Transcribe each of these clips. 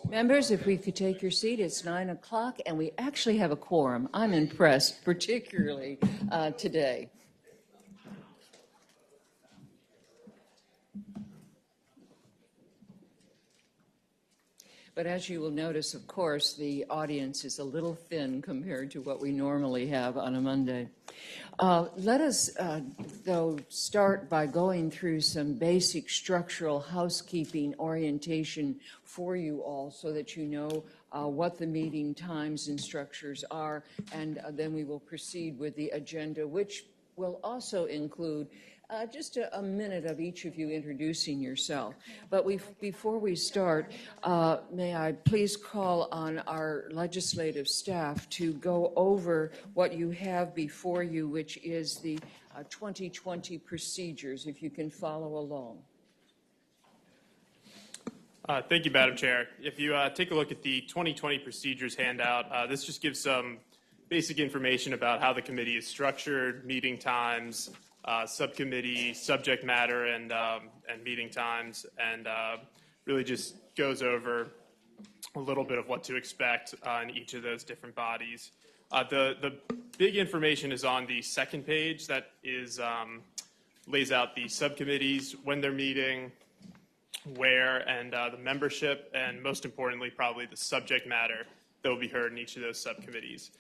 Members, if we could take your seat, it's 9 o'clock, and we actually have a quorum. I'm impressed, particularly today. But as you will notice, of course, the audience is a little thin compared to what we normally have on a Monday. Let us, though, start by going through some basic structural housekeeping orientation for you all so that you know what the meeting times and structures are, and then we will proceed with the agenda, which will also include just a minute of each of you introducing yourself. But before we start, may I please call on our legislative staff to go over what you have before you, which is the 2020 procedures, if you can follow along. Thank you, Madam Chair. If you take a look at the 2020 procedures handout, this just gives some basic information about how the committee is structured, meeting times, subcommittee subject matter, and meeting times, and really just goes over a little bit of what to expect in each of those different bodies. The big information is on the second page. That is lays out the subcommittees, when they're meeting, where, and the membership, and most importantly, probably the subject matter that will be heard in each of those subcommittees.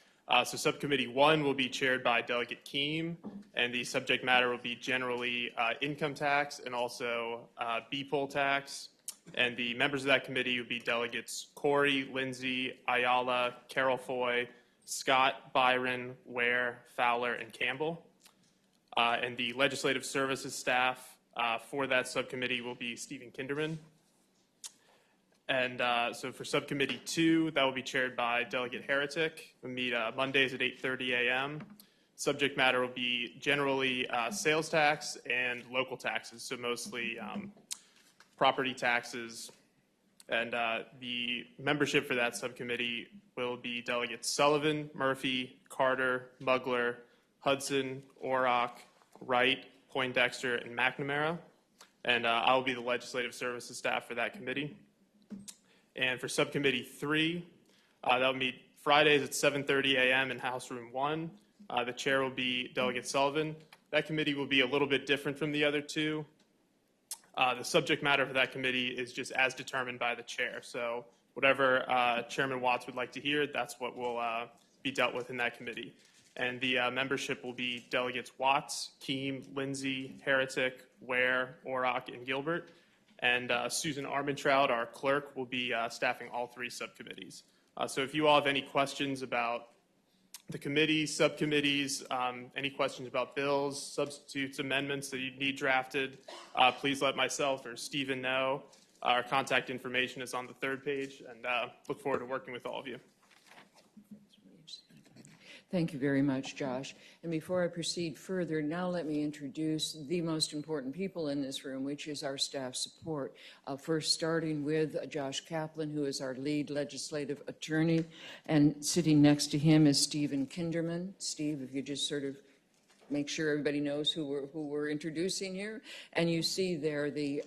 So Subcommittee 1 will be chaired by Delegate Keem, and the subject matter will be generally income tax and also B-poll tax. And the members of that committee will be Delegates Corey, Lindsay, Ayala, Carol Foy, Scott, Byron, Ware, Fowler, and Campbell. And the legislative services staff for that subcommittee will be Stephen Kinderman. And so for Subcommittee 2, that will be chaired by Delegate Heretic. We'll meet Mondays at 8:30 a.m. Subject matter will be generally sales tax and local taxes, so mostly property taxes. And the membership for that subcommittee will be Delegates Sullivan, Murphy, Carter, Mugler, Hudson, Orrock, Wright, Poindexter, and McNamara. And I will be the legislative services staff for that committee. And for Subcommittee 3, that will meet Fridays at 7:30 a.m. in House Room 1. The chair will be Delegate Sullivan. That committee will be a little bit different from the other two. The subject matter for that committee is just as determined by the chair. So whatever Chairman Watts would like to hear, that's what will be dealt with in that committee. And the membership will be Delegates Watts, Keem, Lindsay, Heretic, Ware, Orrock, and Gilbert. And Susan Armentrout, our clerk, will be staffing all three subcommittees. So if you all have any questions about the committees, subcommittees, any questions about bills, substitutes, amendments that you need drafted, please let myself or Stephen know. Our contact information is on the third page, and look forward to working with all of you. Thank you very much, Josh. And before I proceed further, now let me introduce the most important people in this room, which is our staff support. First, starting with Josh Kaplan, who is our lead legislative attorney, and sitting next to him is Stephen Kinderman. Steve, if you just sort of make sure everybody knows who we're introducing here. And you see there the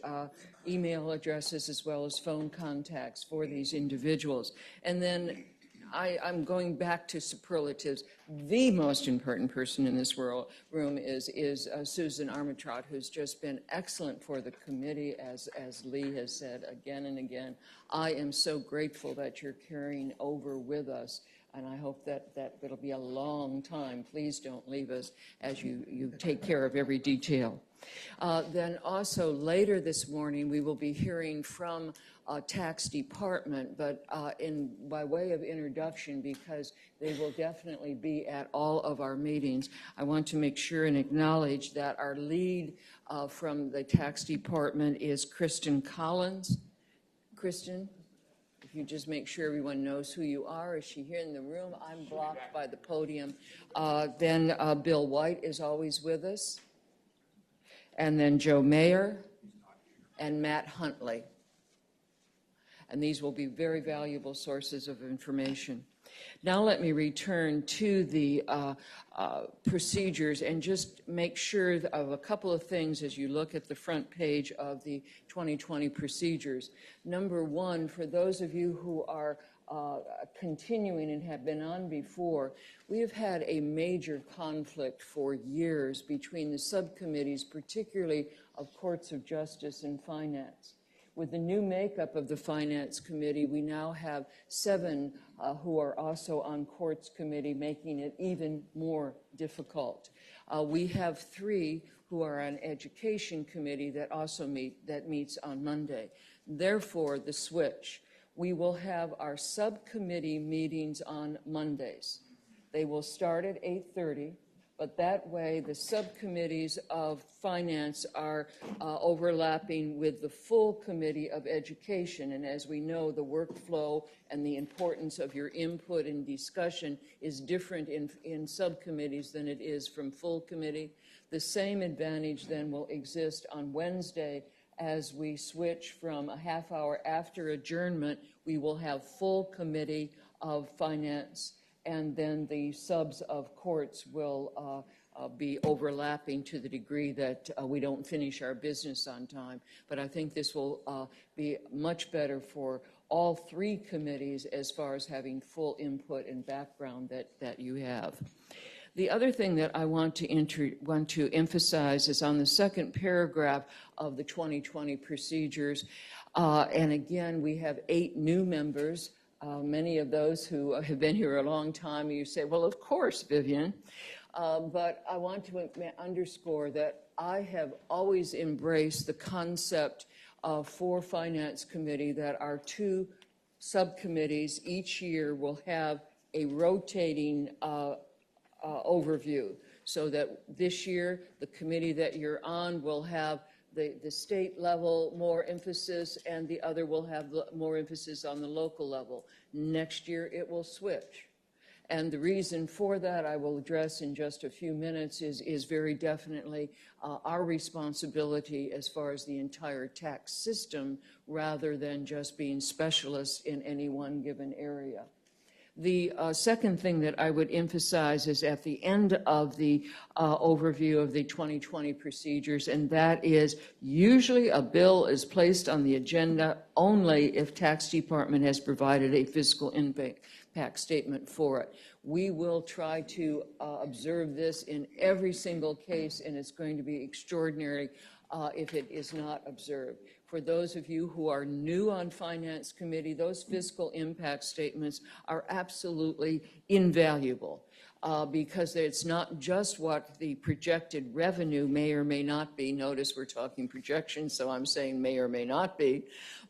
email addresses as well as phone contacts for these individuals. And then I'm going back to superlatives. The most important person in this room is Susan Armentrout, who's just been excellent for the committee, as Lee has said again and again. I am so grateful that you're carrying over with us, and I hope that it'll be a long time. Please don't leave us as you take care of every detail. Then also later this morning, we will be hearing from tax department, but by way of introduction, because they will definitely be at all of our meetings, I want to make sure and acknowledge that our lead from the tax department is Kristen Collins. Kristen, if you just make sure everyone knows who you are. Is she here in the room? I'm blocked by the podium. Then Bill White is always with us. And then Joe Mayer and Matt Huntley. And these will be very valuable sources of information. Now let me return to the procedures and just make sure of a couple of things as you look at the front page of the 2020 procedures. Number one, for those of you who are continuing and have been on before, we have had a major conflict for years between the subcommittees, particularly of Courts of Justice and Finance. With the new makeup of the Finance Committee, we now have 7 who are also on Courts Committee, making it even more difficult. We have 3 who are on Education Committee that also meets on Monday. Therefore, the switch. We will have our subcommittee meetings on Mondays. They will start at 8:30. But that way, the subcommittees of finance are overlapping with the full committee of education. And as we know, the workflow and the importance of your input and discussion is different in subcommittees than it is from full committee. The same advantage then will exist on Wednesday as we switch from a half hour after adjournment. We will have full committee of finance, and then the subs of courts will be overlapping to the degree that we don't finish our business on time. But I think this will be much better for all 3 committees as far as having full input and background that you have. The other thing that I want to emphasize is on the second paragraph of the 2020 procedures. And again, we have 8 new members. Many of those who have been here a long time, you say, well, of course, Vivian. But I want to underscore that I have always embraced the concept for Finance Committee that our 2 subcommittees each year will have a rotating overview, so that this year the committee that you're on will have the state level more emphasis, and the other will have more emphasis on the local level. Next year it will switch. And the reason for that I will address in just a few minutes is very definitely our responsibility as far as the entire tax system, rather than just being specialists in any one given area. The second thing that I would emphasize is at the end of the overview of the 2020 procedures, and that is usually a bill is placed on the agenda only if tax department has provided a fiscal impact statement for it. We will try to observe this in every single case, and it's going to be extraordinary if it is not observed. For those of you who are new on Finance Committee, those fiscal impact statements are absolutely invaluable because it's not just what the projected revenue may or may not be. Notice we're talking projections, so I'm saying may or may not be.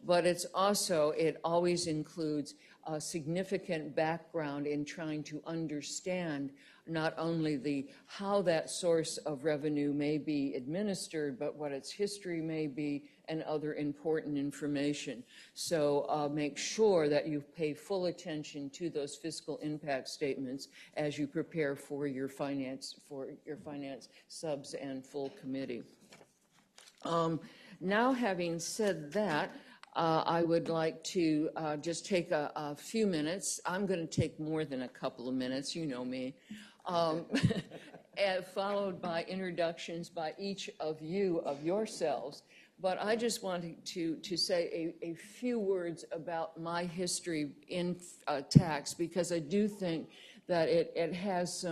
But it's also, it always includes a significant background in trying to understand not only how that source of revenue may be administered, but what its history may be and other important information. So make sure that you pay full attention to those fiscal impact statements as you prepare for your finance subs and full committee. Now, having said that, I would like to just take a few minutes. I'm going to take more than a couple of minutes, you know me, and followed by introductions by each of you of yourselves. But I just wanted to say a few words about my history in tax, because I do think that it has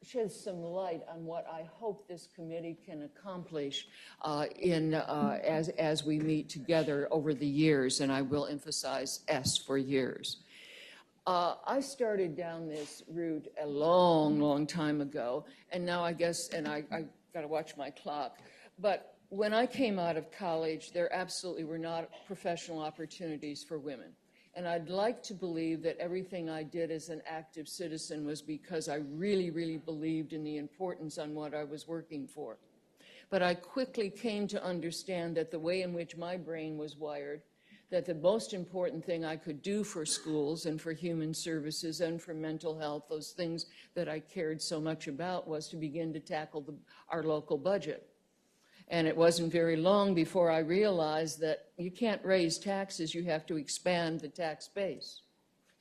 sheds some light on what I hope this committee can accomplish as we meet together over the years, and I will emphasize S for years. I started down this route a long, long time ago, and now I guess, and I got to watch my clock, but when I came out of college, there absolutely were not professional opportunities for women. And I'd like to believe that everything I did as an active citizen was because I really, really believed in the importance on what I was working for. But I quickly came to understand that the way in which my brain was wired, that the most important thing I could do for schools and for human services and for mental health, those things that I cared so much about, was to begin to tackle our local budget. And it wasn't very long before I realized that you can't raise taxes, you have to expand the tax base.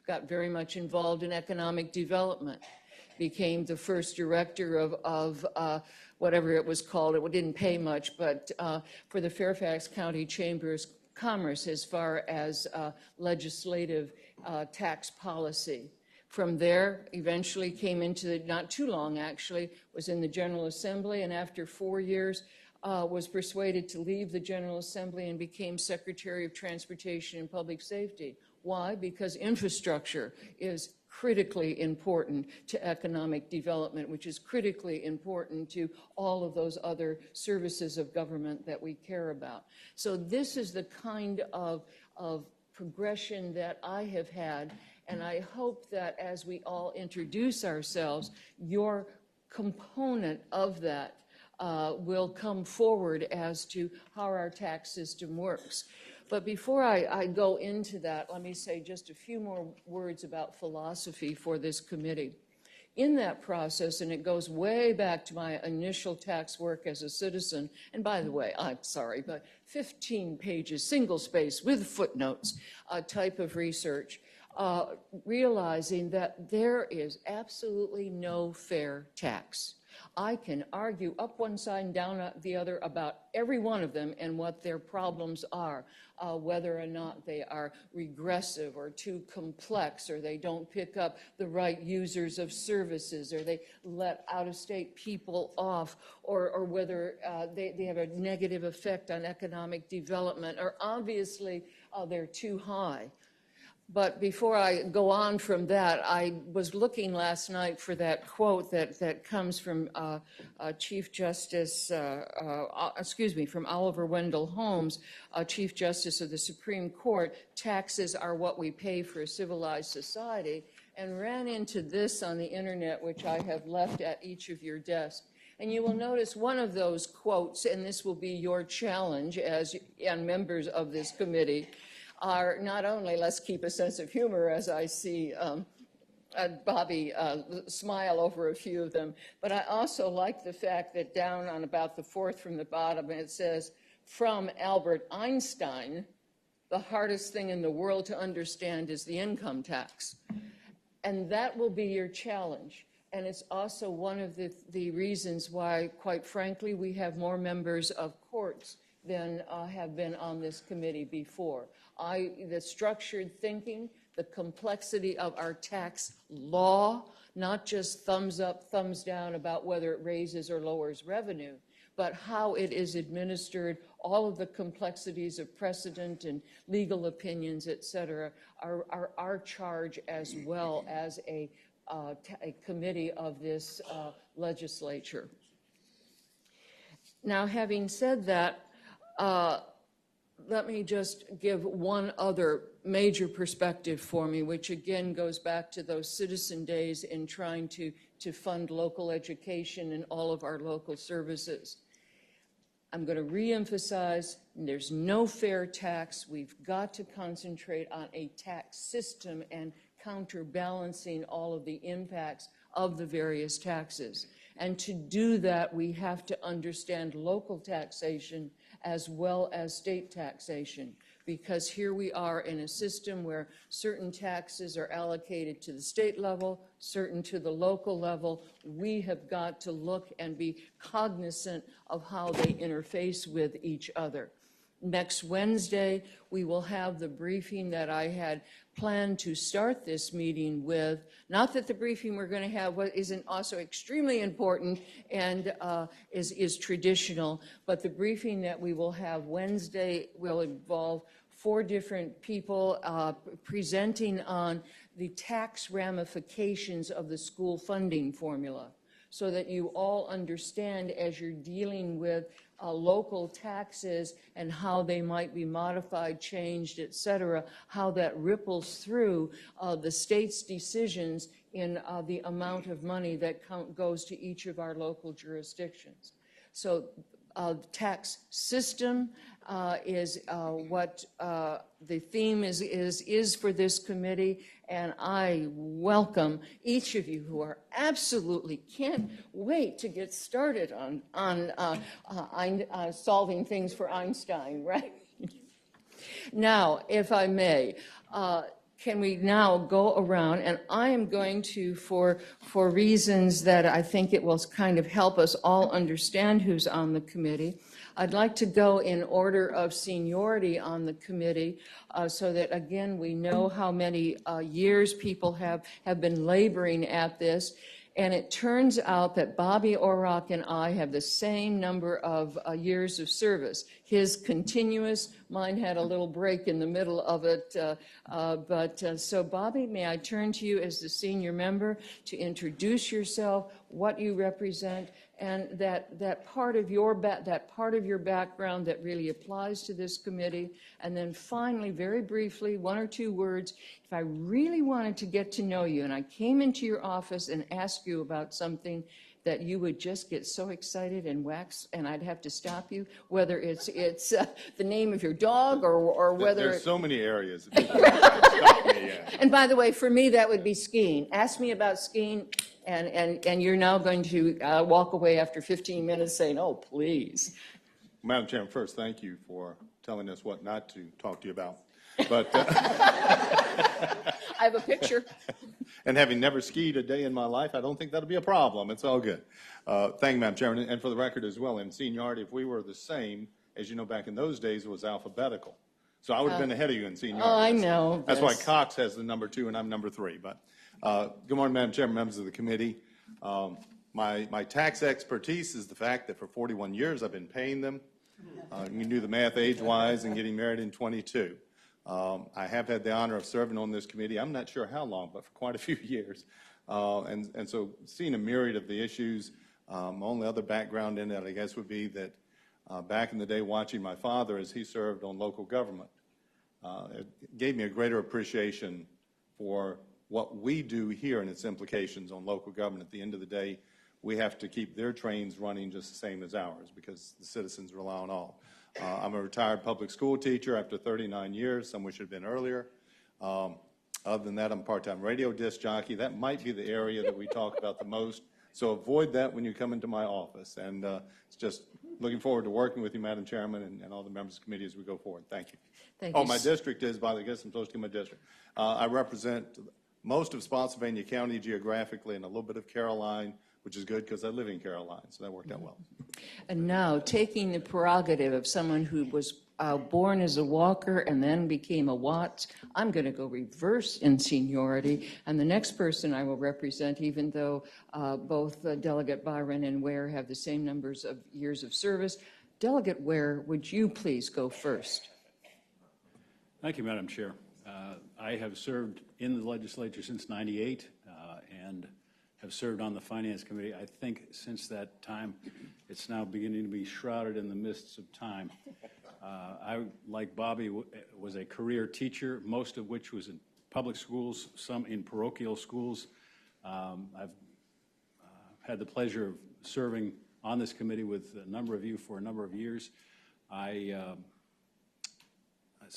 got very much involved in economic development, became the first director of whatever it was called. It didn't pay much, but for the Fairfax County Chambers of Commerce as far as legislative tax policy. From there, eventually came into, not too long actually, was in the General Assembly, and after 4 years, was persuaded to leave the General Assembly and became Secretary of Transportation and Public Safety. Why? Because infrastructure is critically important to economic development, which is critically important to all of those other services of government that we care about. So this is the kind of progression that I have had, and I hope that as we all introduce ourselves, your component of that will come forward as to how our tax system works. But before I go into that, let me say just a few more words about philosophy for this committee. In that process, and it goes way back to my initial tax work as a citizen, and by the way, I'm sorry, but 15 pages, single space with footnotes type of research, realizing that there is absolutely no fair tax. I can argue up one side and down the other about every one of them and what their problems are, whether or not they are regressive or too complex, or they don't pick up the right users of services, or they let out-of-state people off, or whether they have a negative effect on economic development, or obviously they're too high. But before I go on from that, I was looking last night for that quote that comes from Chief Justice, from Oliver Wendell Holmes, Chief Justice of the Supreme Court, taxes are what we pay for a civilized society, and ran into this on the internet, which I have left at each of your desks. And you will notice one of those quotes, and this will be your challenge as and members of this committee, are not only let's keep a sense of humor, as I see Bobby smile over a few of them, but I also like the fact that down on about the fourth from the bottom, it says, from Albert Einstein, the hardest thing in the world to understand is the income tax. And that will be your challenge. And it's also one of the reasons why, quite frankly, we have more members of courts than have been on this committee before. The structured thinking, the complexity of our tax law, not just thumbs up, thumbs down about whether it raises or lowers revenue, but how it is administered, all of the complexities of precedent and legal opinions, et cetera, are our charge as well as a committee of this legislature. Now, having said that, let me just give one other major perspective for me, which again goes back to those citizen days in trying to fund local education and all of our local services. I'm going to reemphasize, there's no fair tax. We've got to concentrate on a tax system and counterbalancing all of the impacts of the various taxes. And to do that, we have to understand local taxation as well as state taxation, because here we are in a system where certain taxes are allocated to the state level, certain to the local level. We have got to look and be cognizant of how they interface with each other. Next Wednesday, we will have the briefing that I had planned to start this meeting with. Not that the briefing we're going to have isn't also extremely important and is traditional, but the briefing that we will have Wednesday will involve 4 different people presenting on the tax ramifications of the school funding formula, so that you all understand as you're dealing with local taxes and how they might be modified, changed, et cetera, how that ripples through the state's decisions in the amount of money that goes to each of our local jurisdictions. So tax system is what the theme is for this committee, and I welcome each of you who are absolutely can't wait to get started on solving things for Einstein, right? Now, if I may, can we now go around, and I am going to, for reasons that I think it will kind of help us all understand who's on the committee, I'd like to go in order of seniority on the committee so that, again, we know how many years people have been laboring at this. And it turns out that Bobby Orrock and I have the same number of years of service. His continuous, mine had a little break in the middle of it. So Bobby, may I turn to you as the senior member to introduce yourself, what you represent, and that part of your background that really applies to this committee. And then finally, very briefly, 1 or 2 words, if I really wanted to get to know you and I came into your office and asked you about something that you would just get so excited and wax, and I'd have to stop you, whether it's the name of your dog or whether... There's so many areas. If you stop me, yeah. And by the way, for me, that would be skiing. Ask me about skiing, and you're now going to walk away after 15 minutes saying, oh, please. Madam Chairman, first, thank you for telling us what not to talk to you about. But I have a picture. And having never skied a day in my life, I don't think that'll be a problem. It's all good. Thank you, Madam Chairman. And for the record as well, in seniority, if we were the same, as you know, back in those days, it was alphabetical. So I would have been ahead of you in seniority. Oh, I know. That's why Cox has the number 2 and I'm number 3. But good morning, Madam Chairman, members of the committee. My tax expertise is the fact that for 41 years I've been paying them. You can do the math age-wise and getting married in 22. I have had the honor of serving on this committee. I'm not sure how long, but for quite a few years. And so seeing a myriad of the issues, only other background in it, I guess, would be that back in the day watching my father as he served on local government, it gave me a greater appreciation for what we do here and its implications on local government. At the end of the day, we have to keep their trains running just the same as ours because the citizens rely on all. I'm a retired public school teacher after 39 years. Some wish it had been earlier. Other than that, I'm a part-time radio disc jockey. That might be the area that we talk about the most. So avoid that when you come into my office. And it's just looking forward to working with you, Madam Chairman, and all the members of the committee as we go forward. Thank you. Thank you. My district is, by the way, I guess I'm supposed to give my district. I represent most of Spotsylvania County geographically and a little bit of Caroline, which is good because I live in Caroline, so that worked out well. And now, taking the prerogative of someone who was born as a Walker and then became a Watts, I'm going to go reverse in seniority. And the next person I will represent, even though both Delegate Byron and Ware have the same numbers of years of service, Delegate Ware, would you please go first? Thank you, Madam Chair. I have served in the legislature since '98 and have served on the Finance Committee. I think since that time, it's now beginning to be shrouded in the mists of time. I, like Bobby, was a career teacher, most of which was in public schools, some in parochial schools. I've had the pleasure of serving on this committee with a number of you for a number of years. Let's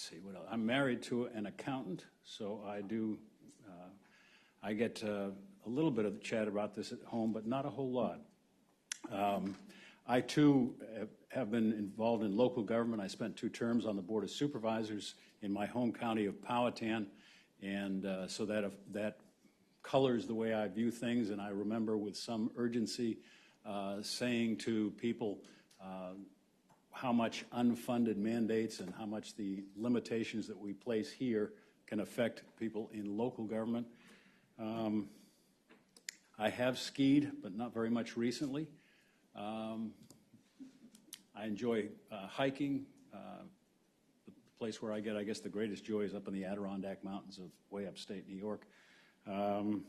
see, what else? I'm married to an accountant, so I do, I get a little bit of the chat about this at home, but not a whole lot. I, too, have been involved in local government. I spent 2 terms on the Board of Supervisors in my home county of Powhatan, and so that colors the way I view things, and I remember with some urgency saying to people how much unfunded mandates and how much the limitations that we place here can affect people in local government. I have skied, but not very much recently. I enjoy hiking. The place where I get, I guess, the greatest joy is up in the Adirondack Mountains of way upstate New York. And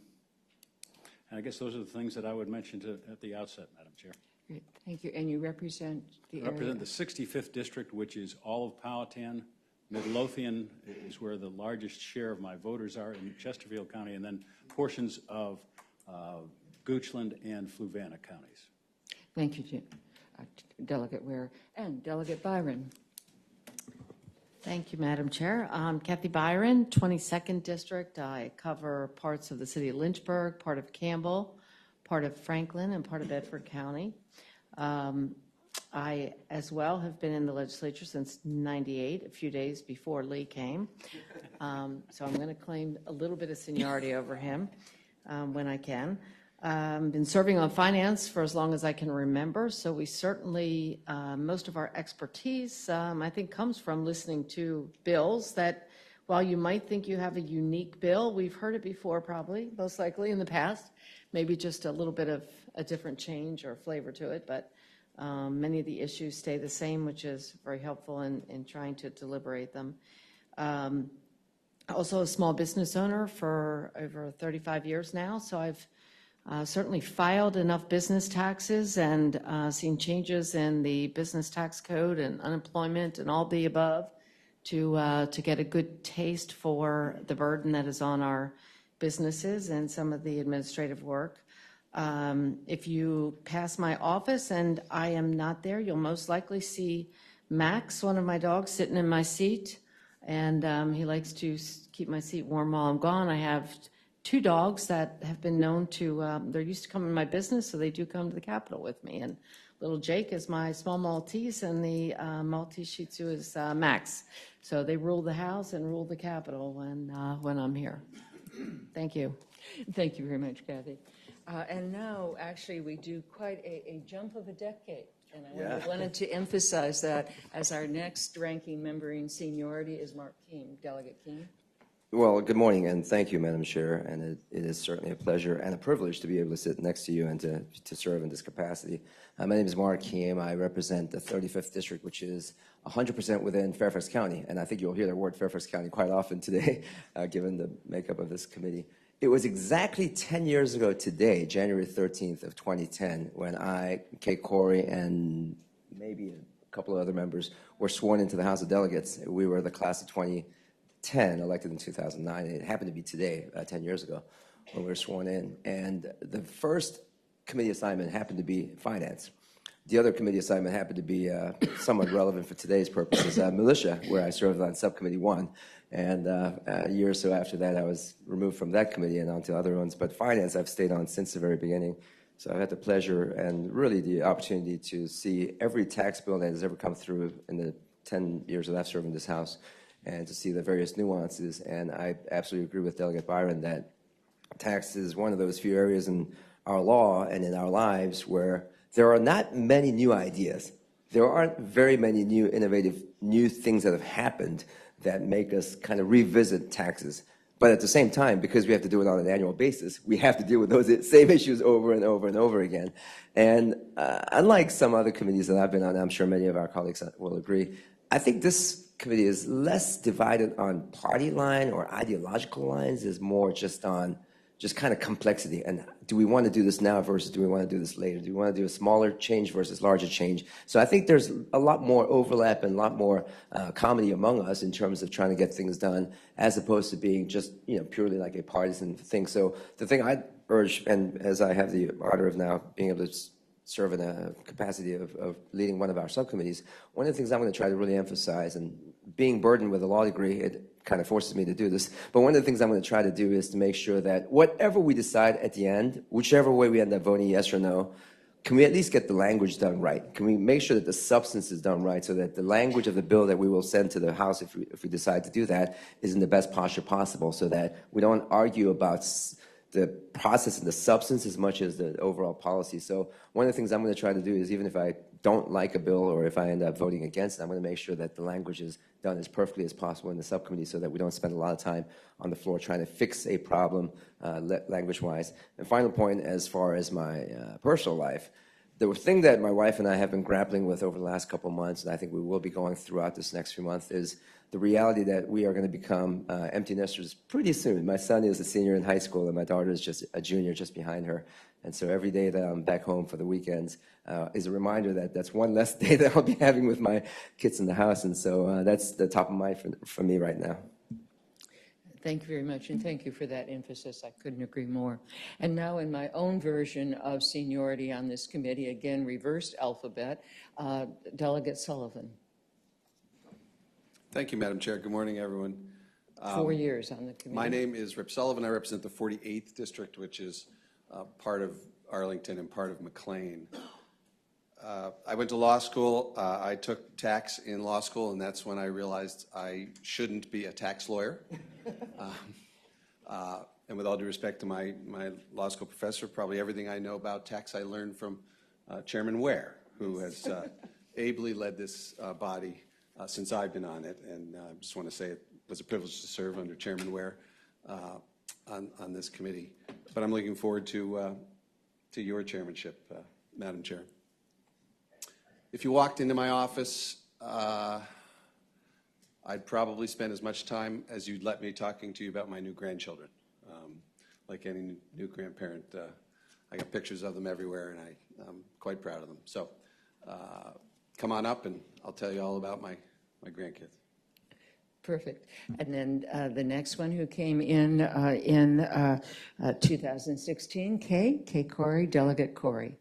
I guess those are the things that I would mention at the outset, Madam Chair. Great, thank you. And you represent the area? I represent the 65th District, which is all of Powhatan. Midlothian is where the largest share of my voters are in Chesterfield County, and then portions of Goochland and Fluvanna counties. Thank you, Jim. Delegate Ware and Delegate Byron. Thank you, Madam Chair. I'm Kathy Byron, 22nd District. I cover parts of the city of Lynchburg, part of Campbell, part of Franklin, and part of Bedford County. I, as well, have been in the legislature since '98, a few days before Lee came. so I'm going to claim a little bit of seniority over him when I can. Been serving on finance for as long as I can remember, so we certainly, most of our expertise, I think, comes from listening to bills that, while you might think you have a unique bill, we've heard it before probably, most likely in the past, maybe just a little bit of a different change or flavor to it, but many of the issues stay the same, which is very helpful in trying to deliberate them. Also a small business owner for over 35 years now, so I've certainly filed enough business taxes and seen changes in the business tax code and unemployment and all the above to get a good taste for the burden that is on our businesses and some of the administrative work. If you pass my office and I am not there, you'll most likely see Max, one of my dogs, sitting in my seat, and he likes to keep my seat warm while I'm gone. I have 2 dogs that have been known to, they're used to coming to my business, so they do come to the Capitol with me. And little Jake is my small Maltese, and the Maltese Shih Tzu is Max. So they rule the house and rule the Capitol when I'm here. Thank you. Thank you very much, Kathy. And now, actually, we do quite a jump of a decade. And I wanted to emphasize that as our next ranking member in seniority is Mark Keem, Delegate Keem. Well, good morning, and thank you, Madam Chair. And it is certainly a pleasure and a privilege to be able to sit next to you and to serve in this capacity. My name is Mark Keem. I represent the 35th District, which is 100% within Fairfax County. And I think you'll hear the word Fairfax County quite often today, given the makeup of this committee. It was exactly 10 years ago today, January 13th of 2010, when I, Kate Corey, and maybe a couple of other members were sworn into the House of Delegates. We were the class of 2010, elected in 2009, and it happened to be today, 10 years ago, when we were sworn in. And the first committee assignment happened to be finance. The other committee assignment happened to be somewhat relevant for today's purposes, militia, where I served on Subcommittee 1. And a year or so after that, I was removed from that committee and onto other ones. But finance, I've stayed on since the very beginning. So I've had the pleasure and really the opportunity to see every tax bill that has ever come through in the 10 years that I've served in this House, and to see the various nuances. And I absolutely agree with Delegate Byron that tax is one of those few areas in our law and in our lives where there are not many new ideas. There aren't very many new, innovative, new things that have happened that make us kind of revisit taxes. But at the same time, because we have to do it on an annual basis, we have to deal with those same issues over and over and over again. And unlike some other committees that I've been on, I'm sure many of our colleagues will agree, I think this committee is less divided on party line or ideological lines, is more just on just kind of complexity. And do we want to do this now versus do we want to do this later? Do we want to do a smaller change versus larger change? So I think there's a lot more overlap and a lot more comedy among us in terms of trying to get things done, as opposed to being just purely like a partisan thing. So the thing I urge, and as I have the honor of now being able to serve in a capacity of leading one of our subcommittees, one of the things I'm going to try to really emphasize, and being burdened with a law degree, it kind of forces me to do this, but one of the things I'm going to try to do is to make sure that whatever we decide at the end, whichever way we end up voting yes or no, can we at least get the language done right? Can we make sure that the substance is done right so that the language of the bill that we will send to the House, if we decide to do that, is in the best posture possible, so that we don't argue about the process and the substance as much as the overall policy. So one of the things I'm going to try to do is, even if I don't like a bill or if I end up voting against it, I'm going to make sure that the language is done as perfectly as possible in the subcommittee so that we don't spend a lot of time on the floor trying to fix a problem language-wise. And final point, as far as my personal life, the thing that my wife and I have been grappling with over the last couple of months, and I think we will be going throughout this next few months, is the reality that we are going to become empty nesters pretty soon. My son is a senior in high school, and my daughter is just a junior just behind her. And so every day that I'm back home for the weekends is a reminder that that's one less day that I'll be having with my kids in the house. And so that's the top of mind for me right now. Thank you very much, and thank you for that emphasis. I couldn't agree more. And now, in my own version of seniority on this committee, again, reversed alphabet, Delegate Sullivan. Thank you, Madam Chair. Good morning, everyone. 4 years on the committee. My name is Rip Sullivan. I represent the 48th District, which is part of Arlington and part of McLean. I went to law school. I took tax in law school, and that's when I realized I shouldn't be a tax lawyer. And with all due respect to my law school professor, probably everything I know about tax I learned from Chairman Ware, who has ably led this body since I've been on it. And I just want to say it was a privilege to serve under Chairman Ware on this committee. But I'm looking forward to your chairmanship, Madam Chair. If you walked into my office, I'd probably spend as much time as you'd let me talking to you about my new grandchildren. Like any new grandparent, I got pictures of them everywhere, and I'm quite proud of them. So come on up, and I'll tell you all about my grandkids. Perfect. And then the next one who came in 2016, Kay Corey, Delegate Corey.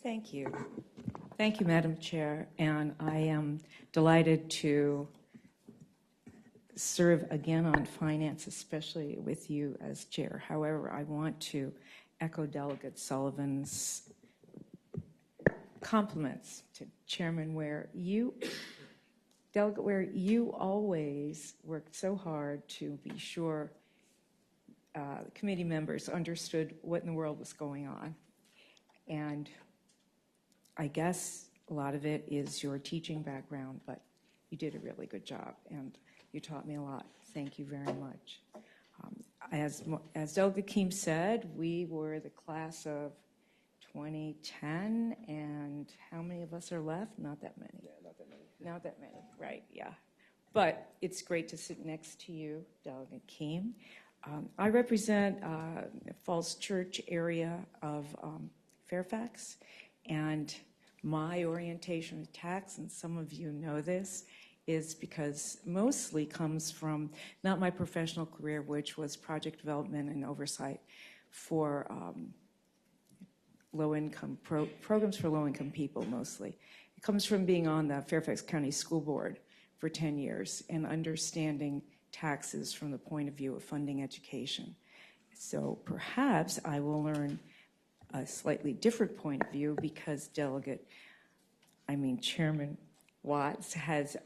Thank you. Thank you, Madam Chair. And I am delighted to serve again on finance, especially with you as chair. However, I want to echo Delegate Sullivan's compliments to Chairman Ware. Delegate Ware, you always worked so hard to be sure committee members understood what in the world was going on. And I guess a lot of it is your teaching background, but you did a really good job, and you taught me a lot. Thank you very much. As Delegate Keem said, we were the class of 2010, and how many of us are left? Not that many. Yeah, not that many. Not that many, right, yeah. But it's great to sit next to you, Delegate Keem. I represent Falls Church area of Fairfax, and my orientation of tax, and some of you know this, is because mostly comes from not my professional career, which was project development and oversight for low-income programs for low-income people mostly. It comes from being on the Fairfax County School Board for 10 years and understanding taxes from the point of view of funding education. So perhaps I will learn a slightly different point of view because Chairman Watts has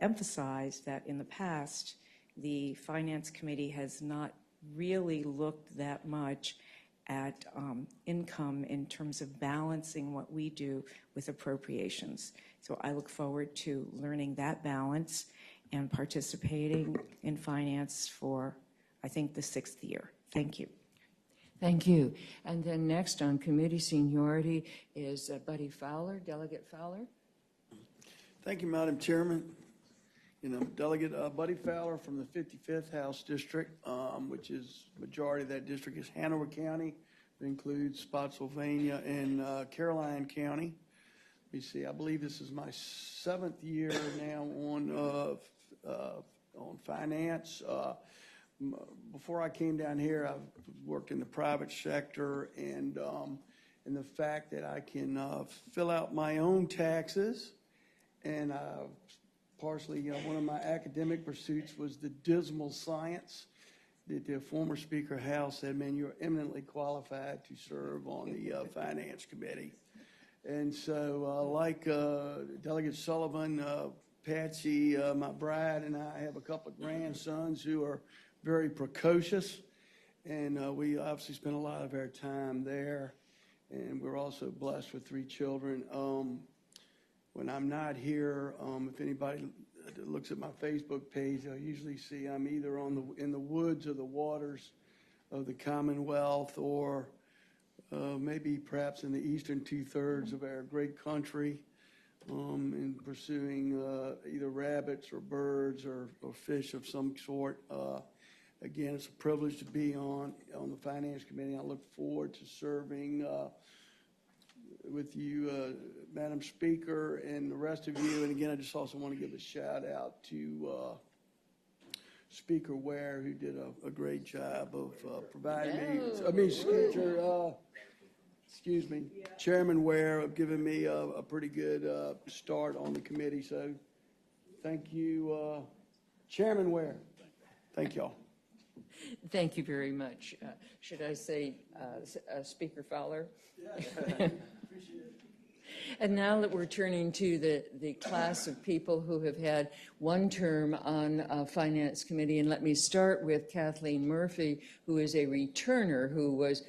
emphasized that in the past, the Finance Committee has not really looked that much at income in terms of balancing what we do with appropriations. So I look forward to learning that balance and participating in finance for, I think, the 6th year. Thank you. Thank you. And then next on committee seniority is Buddy Fowler, Delegate Fowler. Thank you, Madam Chairman. Delegate Buddy Fowler from the 55th House District, which is majority of that district is Hanover County. It includes Spotsylvania and Caroline County. Let me see. I believe this is my 7th year now on finance. Before I came down here, I've worked in the private sector, and the fact that I can fill out my own taxes, and partially, one of my academic pursuits was the dismal science that the former Speaker House said, man, you're eminently qualified to serve on the Finance Committee. And so like Delegate Sullivan, Patsy, my bride, and I have a couple of grandsons who are very precocious, and we obviously spend a lot of our time there, and we're also blessed with 3 children. When I'm not here, if anybody looks at my Facebook page, they'll usually see I'm either in the woods or the waters of the Commonwealth, or maybe perhaps in the eastern 2/3 of our great country, in pursuing either rabbits or birds or fish of some sort. Again, it's a privilege to be on the Finance Committee. I look forward to serving with you, Madam Speaker, and the rest of you. And again, I just also want to give a shout out to Speaker Ware, who did a great job of providing me, Chairman Ware, of giving me a pretty good start on the committee. So thank you, Chairman Ware. Thank y'all. Thank you very much. Should I say Speaker Fowler? Yeah. Appreciate it. And now that we're turning to the class of people who have had one term on Finance Committee, and let me start with Kathleen Murphy, who is a returner who was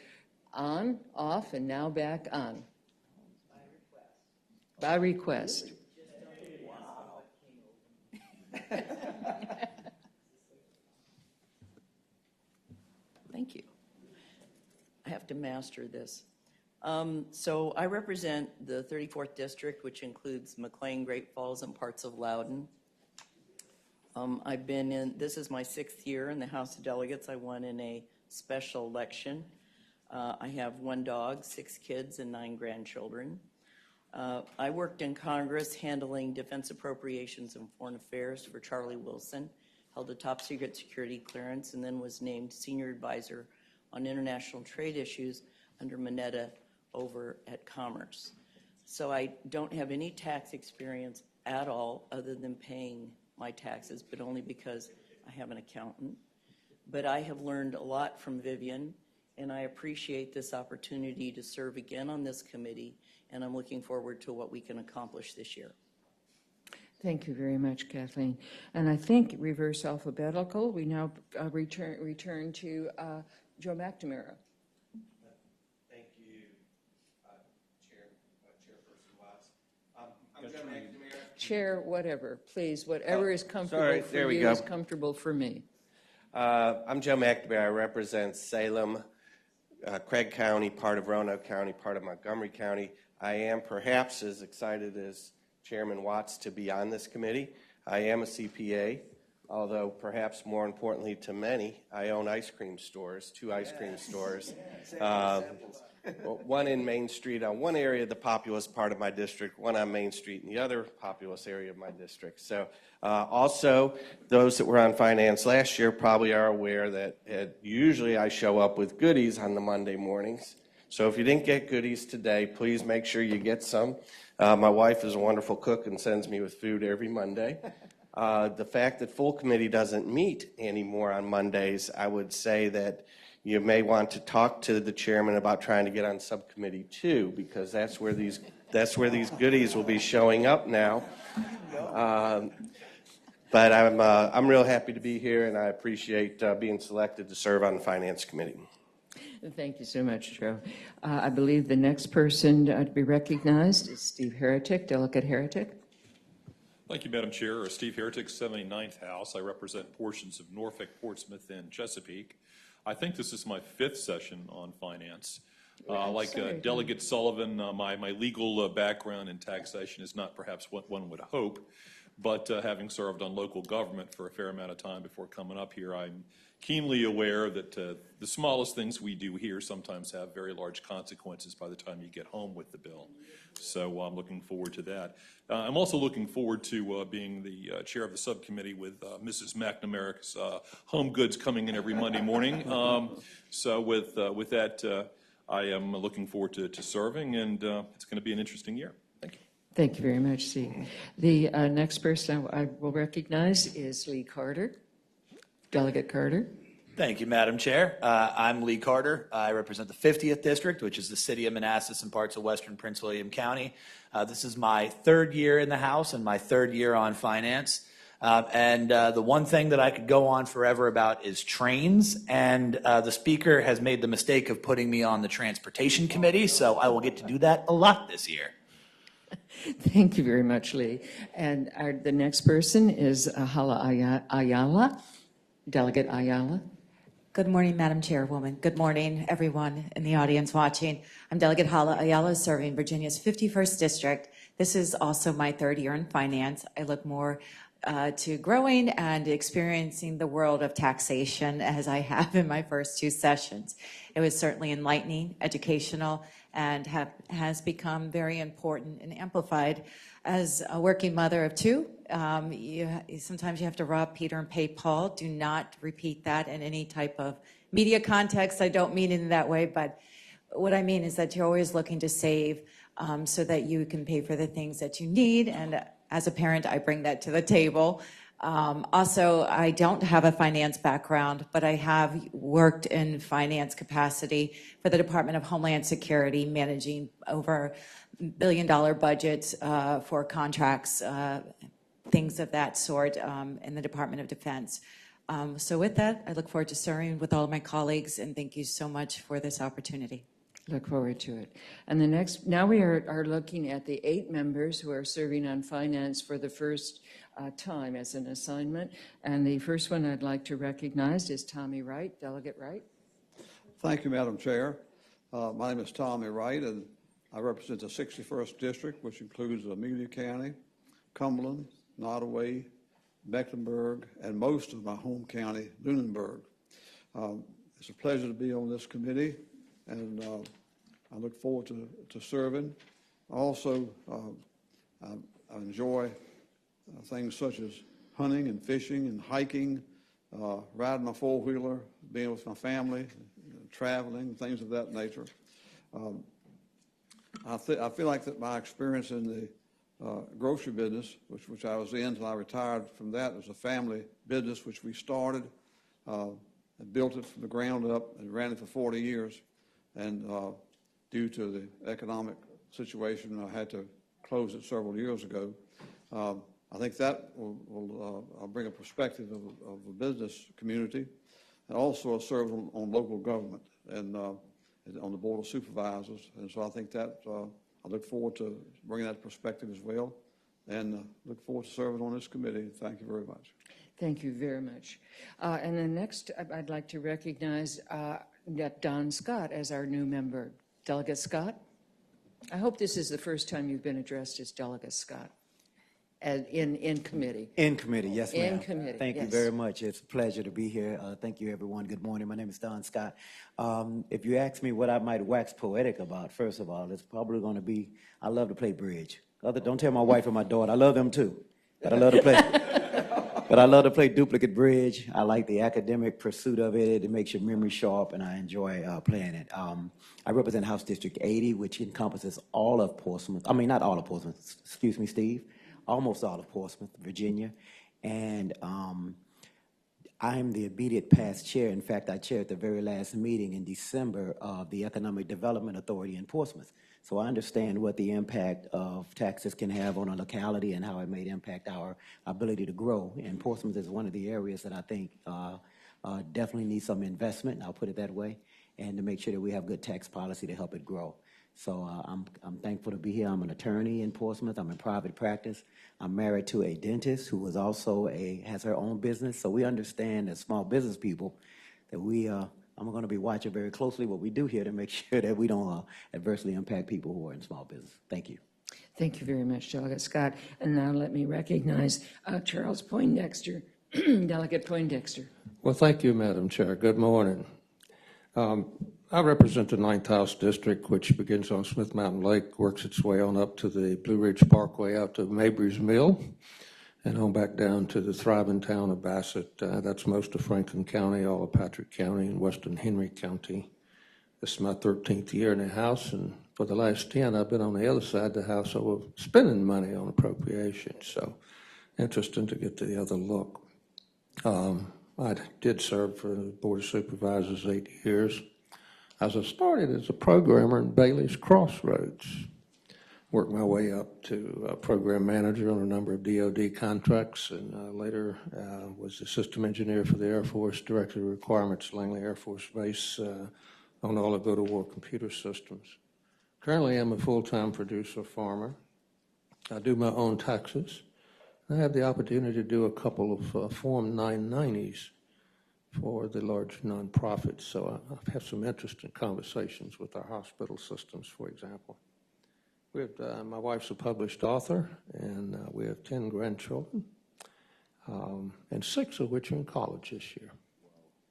on, off, and now back on. By request. Thank you. I have to master this. So I represent the 34th District, which includes McLean, Great Falls, and parts of Loudoun. This is my 6th year in the House of Delegates. I won in a special election. I have 1 dog, 6 kids, and 9 grandchildren. I worked in Congress handling defense appropriations and foreign affairs for Charlie Wilson, held a top secret security clearance, and then was named senior advisor on international trade issues under Mineta over at Commerce. So I don't have any tax experience at all other than paying my taxes, but only because I have an accountant. But I have learned a lot from Vivian, and I appreciate this opportunity to serve again on this committee, and I'm looking forward to what we can accomplish this year. Thank you very much, Kathleen. And I think reverse alphabetical, we now return to Joe McNamara. Thank you, Chairperson Watts. I'm Joe McNamara. Chair, whatever, please. Whatever is comfortable sorry, for there we you go. is comfortable for me. I'm Joe McNamara. I represent Salem, Craig County, part of Roanoke County, part of Montgomery County. I am perhaps as excited as Chairman Watts to be on this committee. I am a CPA, although perhaps more importantly to many, I own ice cream stores, 2 ice cream stores. One in Main Street, one area of the populous part of my district, one on Main Street in the other populous area of my district. So also, those that were on finance last year probably are aware that usually I show up with goodies on the Monday mornings. So if you didn't get goodies today, please make sure you get some. My wife is a wonderful cook and sends me with food every Monday. The fact that full committee doesn't meet anymore on Mondays, I would say that you may want to talk to the chairman about trying to get on subcommittee too, because that's where these goodies will be showing up now. But I'm real happy to be here, and I appreciate being selected to serve on the Finance Committee. Thank you so much, Joe. I believe the next person to be recognized is Steve Heretic, Delegate Heretic. Thank you, Madam Chair. Steve Heretic, 79th House. I represent portions of Norfolk, Portsmouth, and Chesapeake. I think this is my 5th session on finance. Like Delegate Sullivan, my legal background in taxation is not perhaps what one would hope, but having served on local government for a fair amount of time before coming up here, I'm keenly aware that the smallest things we do here sometimes have very large consequences by the time you get home with the bill. So I'm looking forward to that. I'm also looking forward to being the chair of the subcommittee with Mrs. McNamara's home goods coming in every Monday morning. So with that, I am looking forward to serving, and it's going to be an interesting year. Thank you. Thank you very much, Steve. The next person I will recognize is Lee Carter. Delegate Carter. Thank you, Madam Chair. I'm Lee Carter. I represent the 50th District, which is the city of Manassas and parts of western Prince William County. This is my 3rd year in the House and my 3rd year on finance. The one thing that I could go on forever about is trains, and the Speaker has made the mistake of putting me on the Transportation Committee, so I will get to do that a lot this year. Thank you very much, Lee. And the next person is Hala Ayala. Delegate Ayala. Good morning, Madam Chairwoman. Good morning, everyone in the audience watching. I'm Delegate Hala Ayala, serving Virginia's 51st District. This is also my 3rd year in finance. I look more to growing and experiencing the world of taxation as I have in my first 2 sessions. It was certainly enlightening, educational, and has become very important and amplified. As a working mother of 2, sometimes you have to rob Peter and pay Paul. Do not repeat that in any type of media context. I don't mean it in that way, but what I mean is that you're always looking to save so that you can pay for the things that you need. And as a parent, I bring that to the table. Also, I don't have a finance background, but I have worked in finance capacity for the Department of Homeland Security, managing over billion-dollar budgets for contracts, things of that sort in the Department of Defense. So with that, I look forward to serving with all of my colleagues, and thank you so much for this opportunity. Look forward to it. And the next, now we are looking at the 8 members who are serving on finance for the first time as an assignment. And the first one I'd like to recognize is Tommy Wright, Delegate Wright. Thank you, Madam Chair. My name is Tommy Wright, and I represent the 61st District, which includes Amelia County, Cumberland, Nottoway, Mecklenburg, and most of my home county, Lunenburg. It's a pleasure to be on this committee, and I look forward to serving. Also, I enjoy things such as hunting and fishing and hiking, riding my four-wheeler, being with my family, traveling, things of that nature. I feel like that my experience in the grocery business, which I was in until I retired from that, it was a family business which we started and built it from the ground up and ran it for 40 years. And due to the economic situation, I had to close it several years ago. I think that will bring a perspective of the business community, and also serve on local government and on the Board of Supervisors. And so I think that I look forward to bringing that perspective as well, and look forward to serving on this committee. Thank you very much. Thank you very much. And then next, I'd like to recognize Don Scott as our new member. Delegate Scott, I hope this is the first time you've been addressed as Delegate Scott in committee. In committee, yes, ma'am. In committee, Thank you yes. very much. It's a pleasure to be here. Thank you, everyone. Good morning. My name is Don Scott. If you ask me what I might wax poetic about, first of all, it's probably going to be, I love to play bridge. Don't tell my wife or my daughter. I love them too, but I love to play. But I love to play duplicate bridge. I like the academic pursuit of it. It makes your memory sharp, and I enjoy playing it. I represent House District 80, which encompasses all of Portsmouth. I mean, not all of Portsmouth. Excuse me, Steve. Almost all of Portsmouth, Virginia. And I'm the immediate past chair. In fact, I chaired the very last meeting in December of the Economic Development Authority in Portsmouth. So I understand what the impact of taxes can have on a locality and how it may impact our ability to grow. And Portsmouth is one of the areas that I think definitely needs some investment, I'll put it that way, and to make sure that we have good tax policy to help it grow. So I'm thankful to be here. I'm an attorney in Portsmouth. I'm in private practice. I'm married to a dentist who is also has her own business. So we understand as small business people that I'm going to be watching very closely what we do here to make sure that we don't adversely impact people who are in small business. Thank you. Thank you very much, Delegate Scott. And now let me recognize Charles Poindexter, Delegate Poindexter. Well, thank you, Madam Chair. Good morning. I represent the 9th House District, which begins on Smith Mountain Lake, works its way on up to the Blue Ridge Parkway out to Mabry's Mill, and on back down to the thriving town of Bassett. That's most of Franklin County, all of Patrick County, and Western Henry County. This is my 13th year in the House, and for the last 10, I've been on the other side of the House, so we're spending money on appropriations. So interesting to get the other look. I did serve for the Board of Supervisors 8 years. As I started as a programmer in Bailey's Crossroads, worked my way up to a program manager on a number of DoD contracts, and later was the system engineer for the Air Force, director of requirements, Langley Air Force Base, on all the go-to-war computer systems. Currently, I'm a full-time producer farmer. I do my own taxes. I have the opportunity to do a couple of Form 990s for the large nonprofits. So I've had some interesting conversations with our hospital systems, for example. My wife's a published author, and we have 10 grandchildren, and 6 of which are in college this year.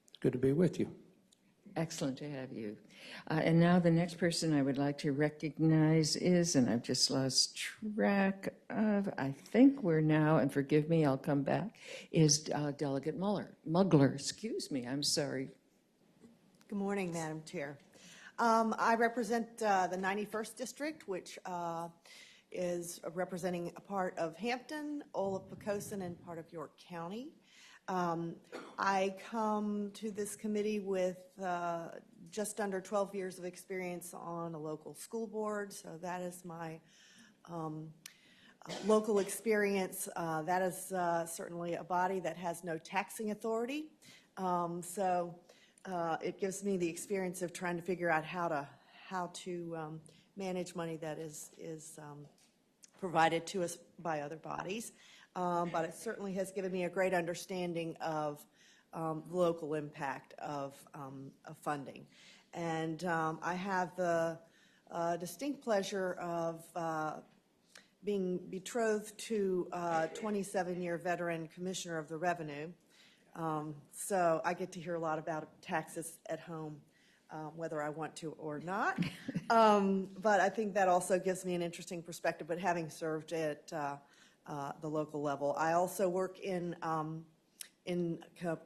It's good to be with you. Excellent to have you. And now the next person I would like to recognize is, and I've just lost track of, I think we're now, and forgive me, I'll come back, is Delegate Mugler, excuse me, I'm sorry. Good morning, Madam Chair. I represent the 91st District, which is representing a part of Hampton, all of Poquoson, and part of York County. I come to this committee with just under 12 years of experience on a local school board, so that is my local experience. That is certainly a body that has no taxing authority, so it gives me the experience of trying to figure out how to manage money that is provided to us by other bodies. But it certainly has given me a great understanding of the local impact of funding. And I have the distinct pleasure of being betrothed to a 27-year veteran commissioner of the revenue. So I get to hear a lot about taxes at home, whether I want to or not. But I think that also gives me an interesting perspective, but having served at the local level. I also work in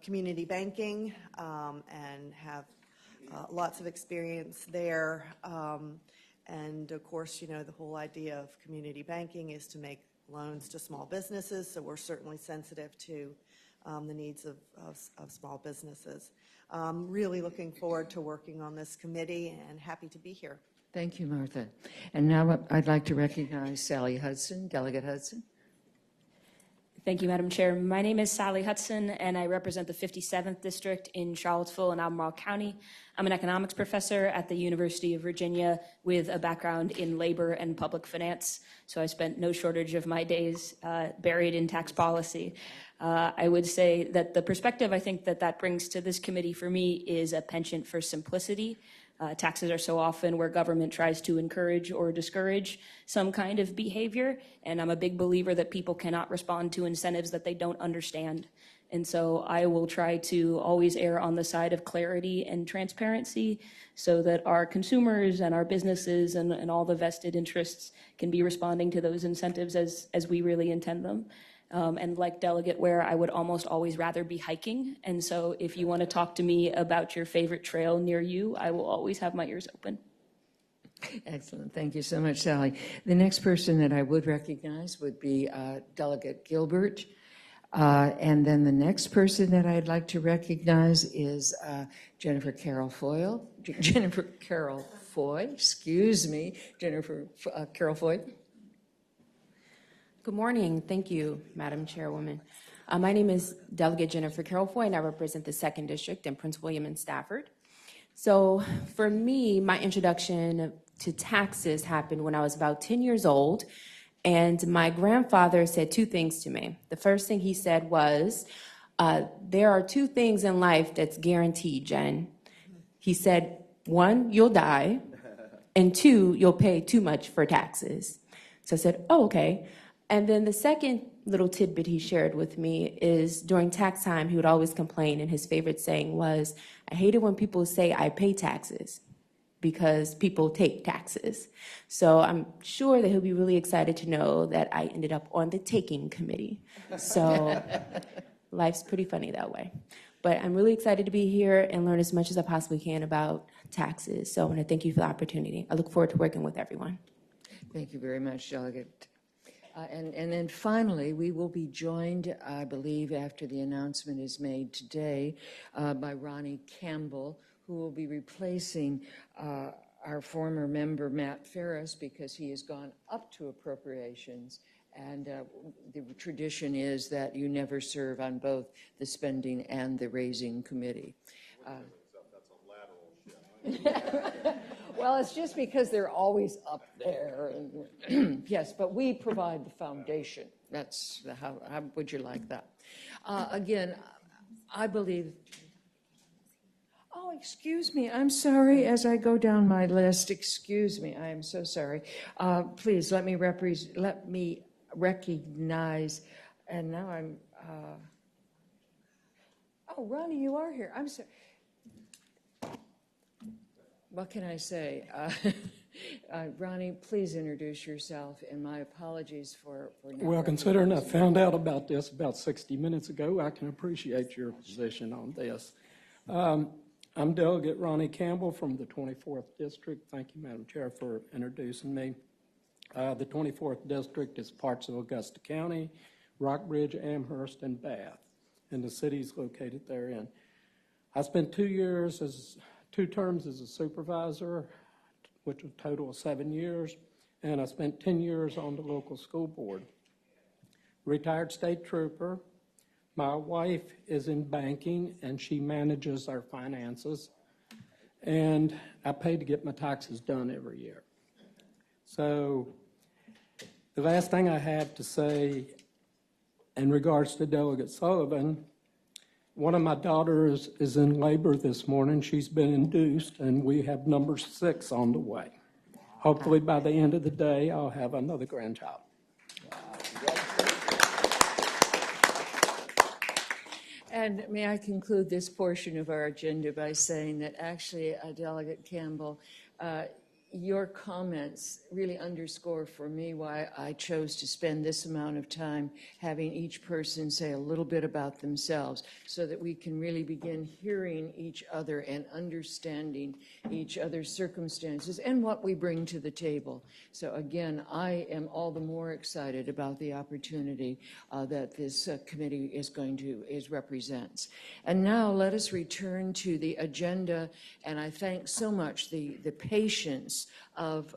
community banking and have lots of experience there. And of course, you know, the whole idea of community banking is to make loans to small businesses, so we're certainly sensitive to the needs of small businesses. Really looking forward to working on this committee and happy to be here. Thank you, Martha. And now I'd like to recognize Sally Hudson, Delegate Hudson. Thank you, Madam Chair. My name is Sally Hudson, and I represent the 57th District in Charlottesville and Albemarle County. I'm an economics professor at the University of Virginia with a background in labor and public finance, so I spent no shortage of my days buried in tax policy. I would say that the perspective I think that brings to this committee for me is a penchant for simplicity. Taxes are so often where government tries to encourage or discourage some kind of behavior, and I'm a big believer that people cannot respond to incentives that they don't understand. And so I will try to always err on the side of clarity and transparency so that our consumers and our businesses and all the vested interests can be responding to those incentives as we really intend them. And like Delegate Ware, I would almost always rather be hiking. And so if you want to talk to me about your favorite trail near you, I will always have my ears open. Excellent. Thank you so much, Sally. The next person that I would recognize would be Delegate Gilbert. And then the next person that I'd like to recognize is Jennifer Carroll Foy, Jennifer Carroll Foy. Good morning. Thank you, Madam Chairwoman. My name is Delegate Jennifer Carroll Foy, and I represent the 2nd District in Prince William and Stafford. So for me, my introduction to taxes happened when I was about 10 years old, and my grandfather said 2 things to me. The first thing he said was, there are 2 things in life that's guaranteed, Jen. He said, 1, you'll die, and 2, you'll pay too much for taxes. So I said, oh, okay. And then the second little tidbit he shared with me is during tax time, he would always complain, and his favorite saying was, I hate it when people say I pay taxes because people take taxes. So I'm sure that he'll be really excited to know that I ended up on the taking committee. So life's pretty funny that way. But I'm really excited to be here and learn as much as I possibly can about taxes. So I want to thank you for the opportunity. I look forward to working with everyone. Thank you very much, Delegate. And then finally, we will be joined, I believe, after the announcement is made today, by Ronnie Campbell, who will be replacing our former member, Matt Ferris, because he has gone up to appropriations. And the tradition is that you never serve on both the spending and the raising committee. Well, it's just because they're always up there. And yes, but we provide the foundation. That's how would you like that? Again, I believe. Oh, excuse me. I'm sorry. As I go down my list, excuse me. I am so sorry. Please let me recognize. And now I'm. Oh, Ronnie, you are here. I'm sorry. What can I say? Ronnie, please introduce yourself, and my apologies for Well, considering I found out about this about 60 minutes ago, I can appreciate your position on this. I'm Delegate Ronnie Campbell from the 24th District. Thank you, Madam Chair, for introducing me. The 24th district is parts of Augusta County, Rockbridge, Amherst, and Bath, and the cities located therein. I spent 2 terms as a supervisor, which was a total of 7 years, and I spent 10 years on the local school board. Retired state trooper. My wife is in banking, and she manages our finances, and I pay to get my taxes done every year. So the last thing I have to say in regards to Delegate Sullivan, one of my daughters is in labor this morning. She's been induced, and we have number 6 on the way. Hopefully by the end of the day, I'll have another grandchild. And may I conclude this portion of our agenda by saying that actually, Delegate Campbell, your comments really underscore for me why I chose to spend this amount of time having each person say a little bit about themselves so that we can really begin hearing each other and understanding each other's circumstances and what we bring to the table. So again, I am all the more excited about the opportunity that this committee represents. And now let us return to the agenda, and I thank so much the patience of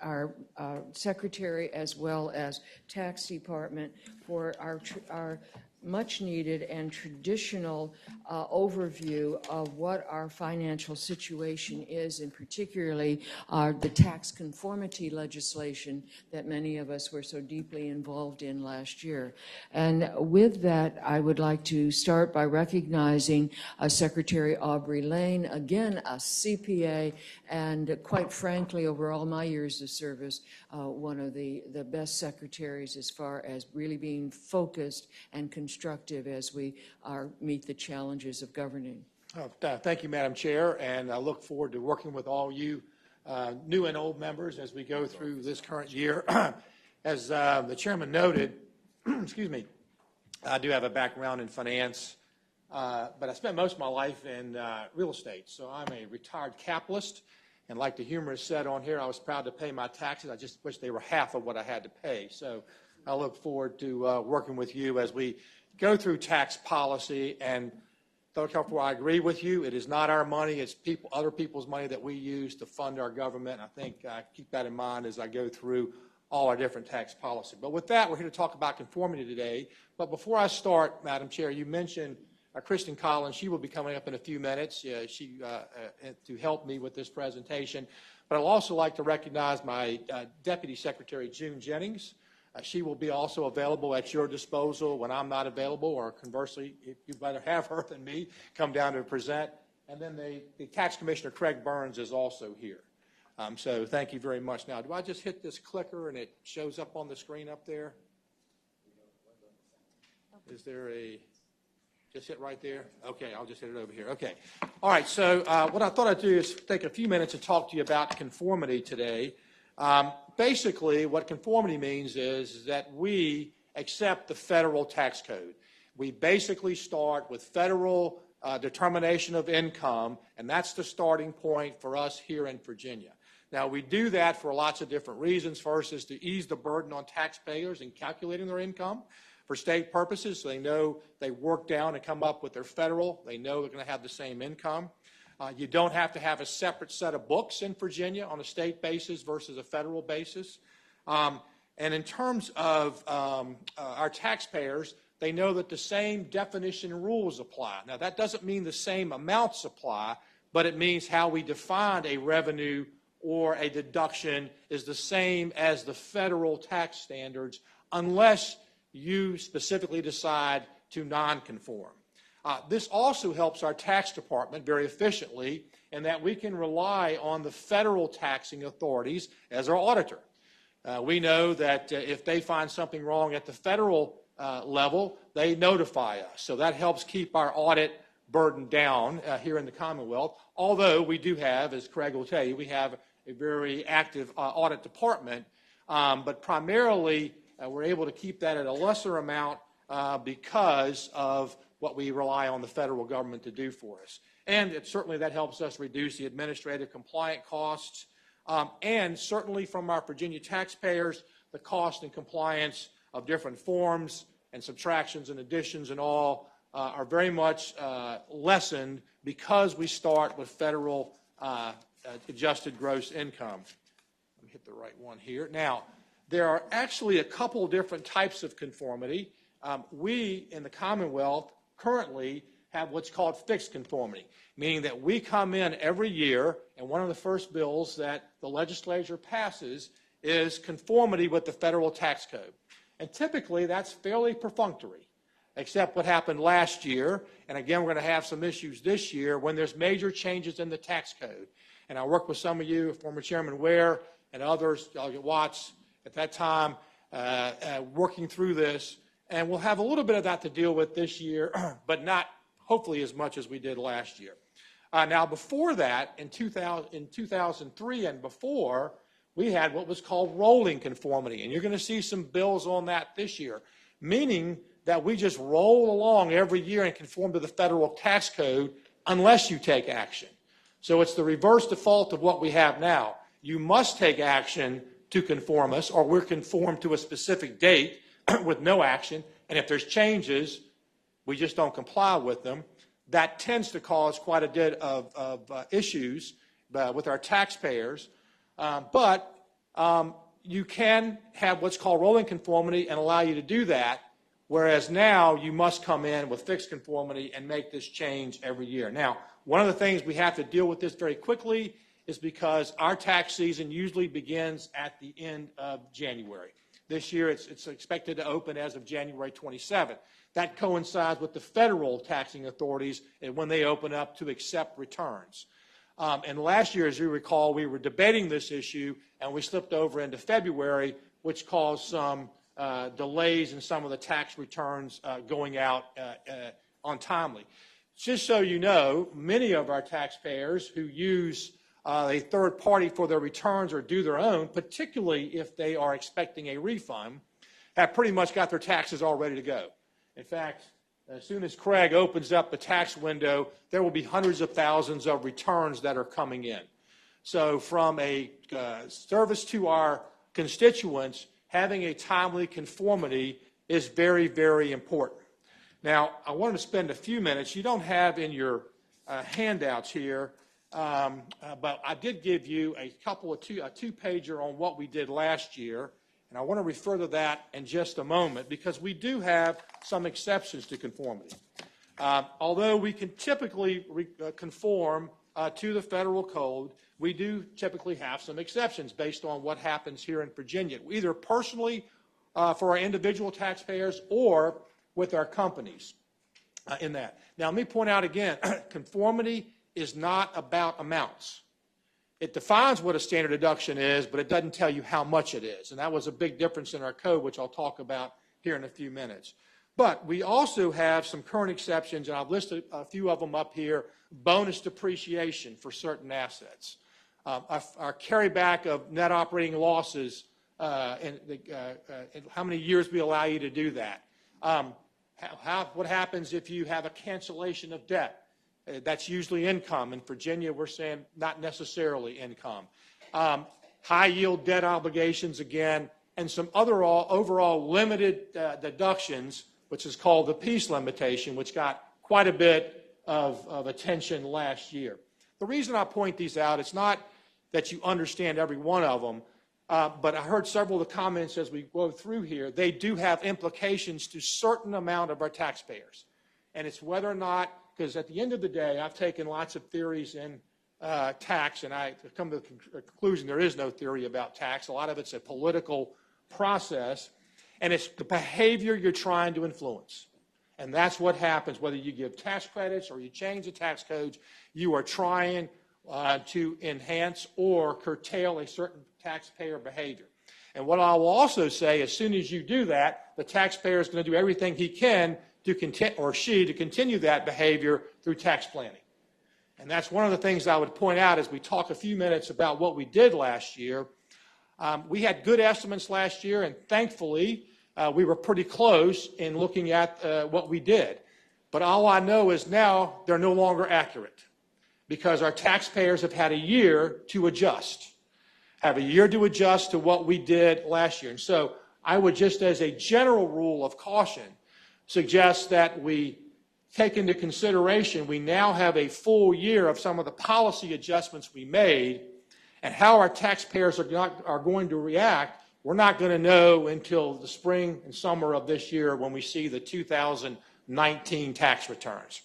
our secretary as well as tax department for our much needed and traditional overview of what our financial situation is, and particularly the tax conformity legislation that many of us were so deeply involved in last year. And with that, I would like to start by recognizing Secretary Aubrey Lane, again, a CPA, and quite frankly, over all my years of service, one of the best secretaries as far as really being focused and constructive as we meet the challenges of governing. Thank you, Madam Chair, and I look forward to working with all you new and old members as we go through this current year. As the chairman noted, excuse me, I do have a background in finance, but I spent most of my life in real estate, so I'm a retired capitalist, and like the humorist said on here, I was proud to pay my taxes. I just wish they were half of what I had to pay. So I look forward to working with you as we go through tax policy. And Dr. Kelfer, I agree with you. It is not our money. It's other people's money that we use to fund our government. I think I keep that in mind as I go through all our different tax policy. But with that, we're here to talk about conformity today. But before I start, Madam Chair, you mentioned Kristen Collins. She will be coming up in a few minutes to help me with this presentation. But I'd also like to recognize my Deputy Secretary, June Jennings. She will be also available at your disposal when I'm not available, or conversely, if you'd rather have her than me, come down to present. And then the Tax Commissioner, Craig Burns, is also here. So thank you very much. Now, do I just hit this clicker and it shows up on the screen up there? Is there just hit right there? Okay, I'll just hit it over here. Okay. All right, so what I thought I'd do is take a few minutes to talk to you about conformity today. Basically, what conformity means is that we accept the federal tax code. We basically start with federal determination of income, and that's the starting point for us here in Virginia. Now, we do that for lots of different reasons. First is to ease the burden on taxpayers in calculating their income. For state purposes, so they know they work down and come up with their federal. They know they're going to have the same income. You don't have to have a separate set of books in Virginia on a state basis versus a federal basis. And in terms of our taxpayers, they know that the same definition rules apply. Now, that doesn't mean the same amounts apply, but it means how we define a revenue or a deduction is the same as the federal tax standards, unless you specifically decide to non-conform. This also helps our tax department very efficiently in that we can rely on the federal taxing authorities as our auditor. We know that if they find something wrong at the federal level, they notify us. So that helps keep our audit burden down here in the Commonwealth. Although we do have, as Craig will tell you, we have a very active audit department, but primarily we're able to keep that at a lesser amount because of what we rely on the federal government to do for us. And certainly that helps us reduce the administrative compliant costs. and certainly from our Virginia taxpayers, the cost and compliance of different forms and subtractions and additions and all are very much lessened because we start with federal adjusted gross income. Let me hit the right one here. Now, there are actually a couple different types of conformity. We in the Commonwealth currently have what's called fixed conformity, meaning that we come in every year, and one of the first bills that the legislature passes is conformity with the federal tax code. And typically that's fairly perfunctory, except what happened last year, and again we're going to have some issues this year when there's major changes in the tax code. And I worked with some of you, former Chairman Ware and others, Delegate Watts, at that time, working through this, and we'll have a little bit of that to deal with this year, but not hopefully as much as we did last year. Now, before that, in 2003 and before, we had what was called rolling conformity, and you're going to see some bills on that this year, meaning that we just roll along every year and conform to the federal tax code unless you take action. So it's the reverse default of what we have now. You must take action to conform us, or we're conformed to a specific date with no action, and if there's changes, we just don't comply with them. That tends to cause quite a bit of issues with our taxpayers. But you can have what's called rolling conformity and allow you to do that, whereas now you must come in with fixed conformity and make this change every year. Now, one of the things we have to deal with this very quickly is because our tax season usually begins at the end of January. This year it's expected to open as of January 27th. That coincides with the federal taxing authorities and when they open up to accept returns. And last year, as you recall, we were debating this issue and we slipped over into February, which caused some delays in some of the tax returns going out untimely. Just so you know, many of our taxpayers who use a third party for their returns or do their own, particularly if they are expecting a refund, have pretty much got their taxes all ready to go. In fact, as soon as Craig opens up the tax window, there will be hundreds of thousands of returns that are coming in. So from a service to our constituents, having a timely conformity is very, very important. Now, I wanted to spend a few minutes. You don't have in your handouts here, but I did give you a two-pager on what we did last year. And I want to refer to that in just a moment because we do have some exceptions to conformity. Although we can typically conform to the federal code, we do typically have some exceptions based on what happens here in Virginia, either personally for our individual taxpayers or with our companies in that. Now, let me point out again, conformity is not about amounts. It defines what a standard deduction is, but it doesn't tell you how much it is. And that was a big difference in our code, which I'll talk about here in a few minutes. But we also have some current exceptions, and I've listed a few of them up here. Bonus depreciation for certain assets. Our carryback of net operating losses, and how many years we allow you to do that. What happens if you have a cancellation of debt? That's usually income. In Virginia, we're saying not necessarily income. High yield debt obligations again, and some other overall limited deductions, which is called the peace limitation, which got quite a bit of attention last year. The reason I point these out, it's not that you understand every one of them, but I heard several of the comments as we go through here. They do have implications to a certain amount of our taxpayers. And it's whether or not, because at the end of the day, I've taken lots of theories in tax, and I come to the conclusion there is no theory about tax. A lot of it's a political process, and it's the behavior you're trying to influence. And that's what happens, whether you give tax credits or you change the tax codes, you are trying to enhance or curtail a certain taxpayer behavior. And what I will also say, as soon as you do that, the taxpayer is going to do everything he can to continue that behavior through tax planning. And that's one of the things I would point out as we talk a few minutes about what we did last year. We had good estimates last year, and thankfully, we were pretty close in looking at what we did. But all I know is now they're no longer accurate because our taxpayers have had a year to adjust. have a year to adjust to what we did last year. And so I would just, as a general rule of caution, suggest that we take into consideration we now have a full year of some of the policy adjustments we made, and how our taxpayers are going to react, we're not going to know until the spring and summer of this year when we see the 2019 tax returns.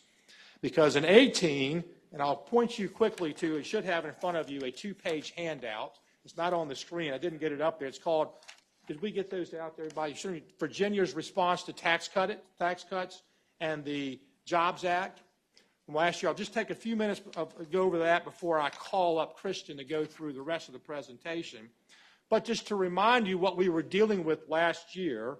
Because in 18, and I'll point you quickly to, you should have in front of you a 2-page handout. It's not on the screen. I didn't get it up there. It's called, did we get those out there, everybody? Virginia's response to tax cuts and the Jobs Act from last year. I'll just take a few minutes to go over that before I call up Christian to go through the rest of the presentation. But just to remind you what we were dealing with last year,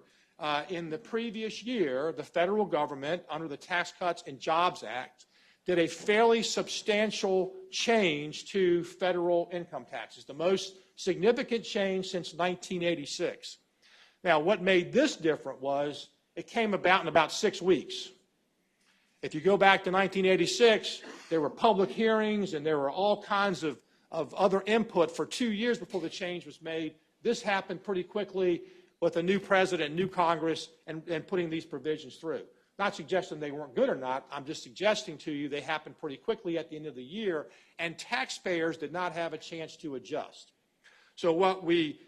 in the previous year, the federal government, under the Tax Cuts and Jobs Act, did a fairly substantial change to federal income taxes, the most significant change since 1986. Now, what made this different was it came about in about 6 weeks. If you go back to 1986, there were public hearings and there were all kinds of other input for 2 years before the change was made. This happened pretty quickly with a new president, new Congress, and putting these provisions through. Not suggesting they weren't good or not. I'm just suggesting to you they happened pretty quickly at the end of the year, and taxpayers did not have a chance to adjust. So what we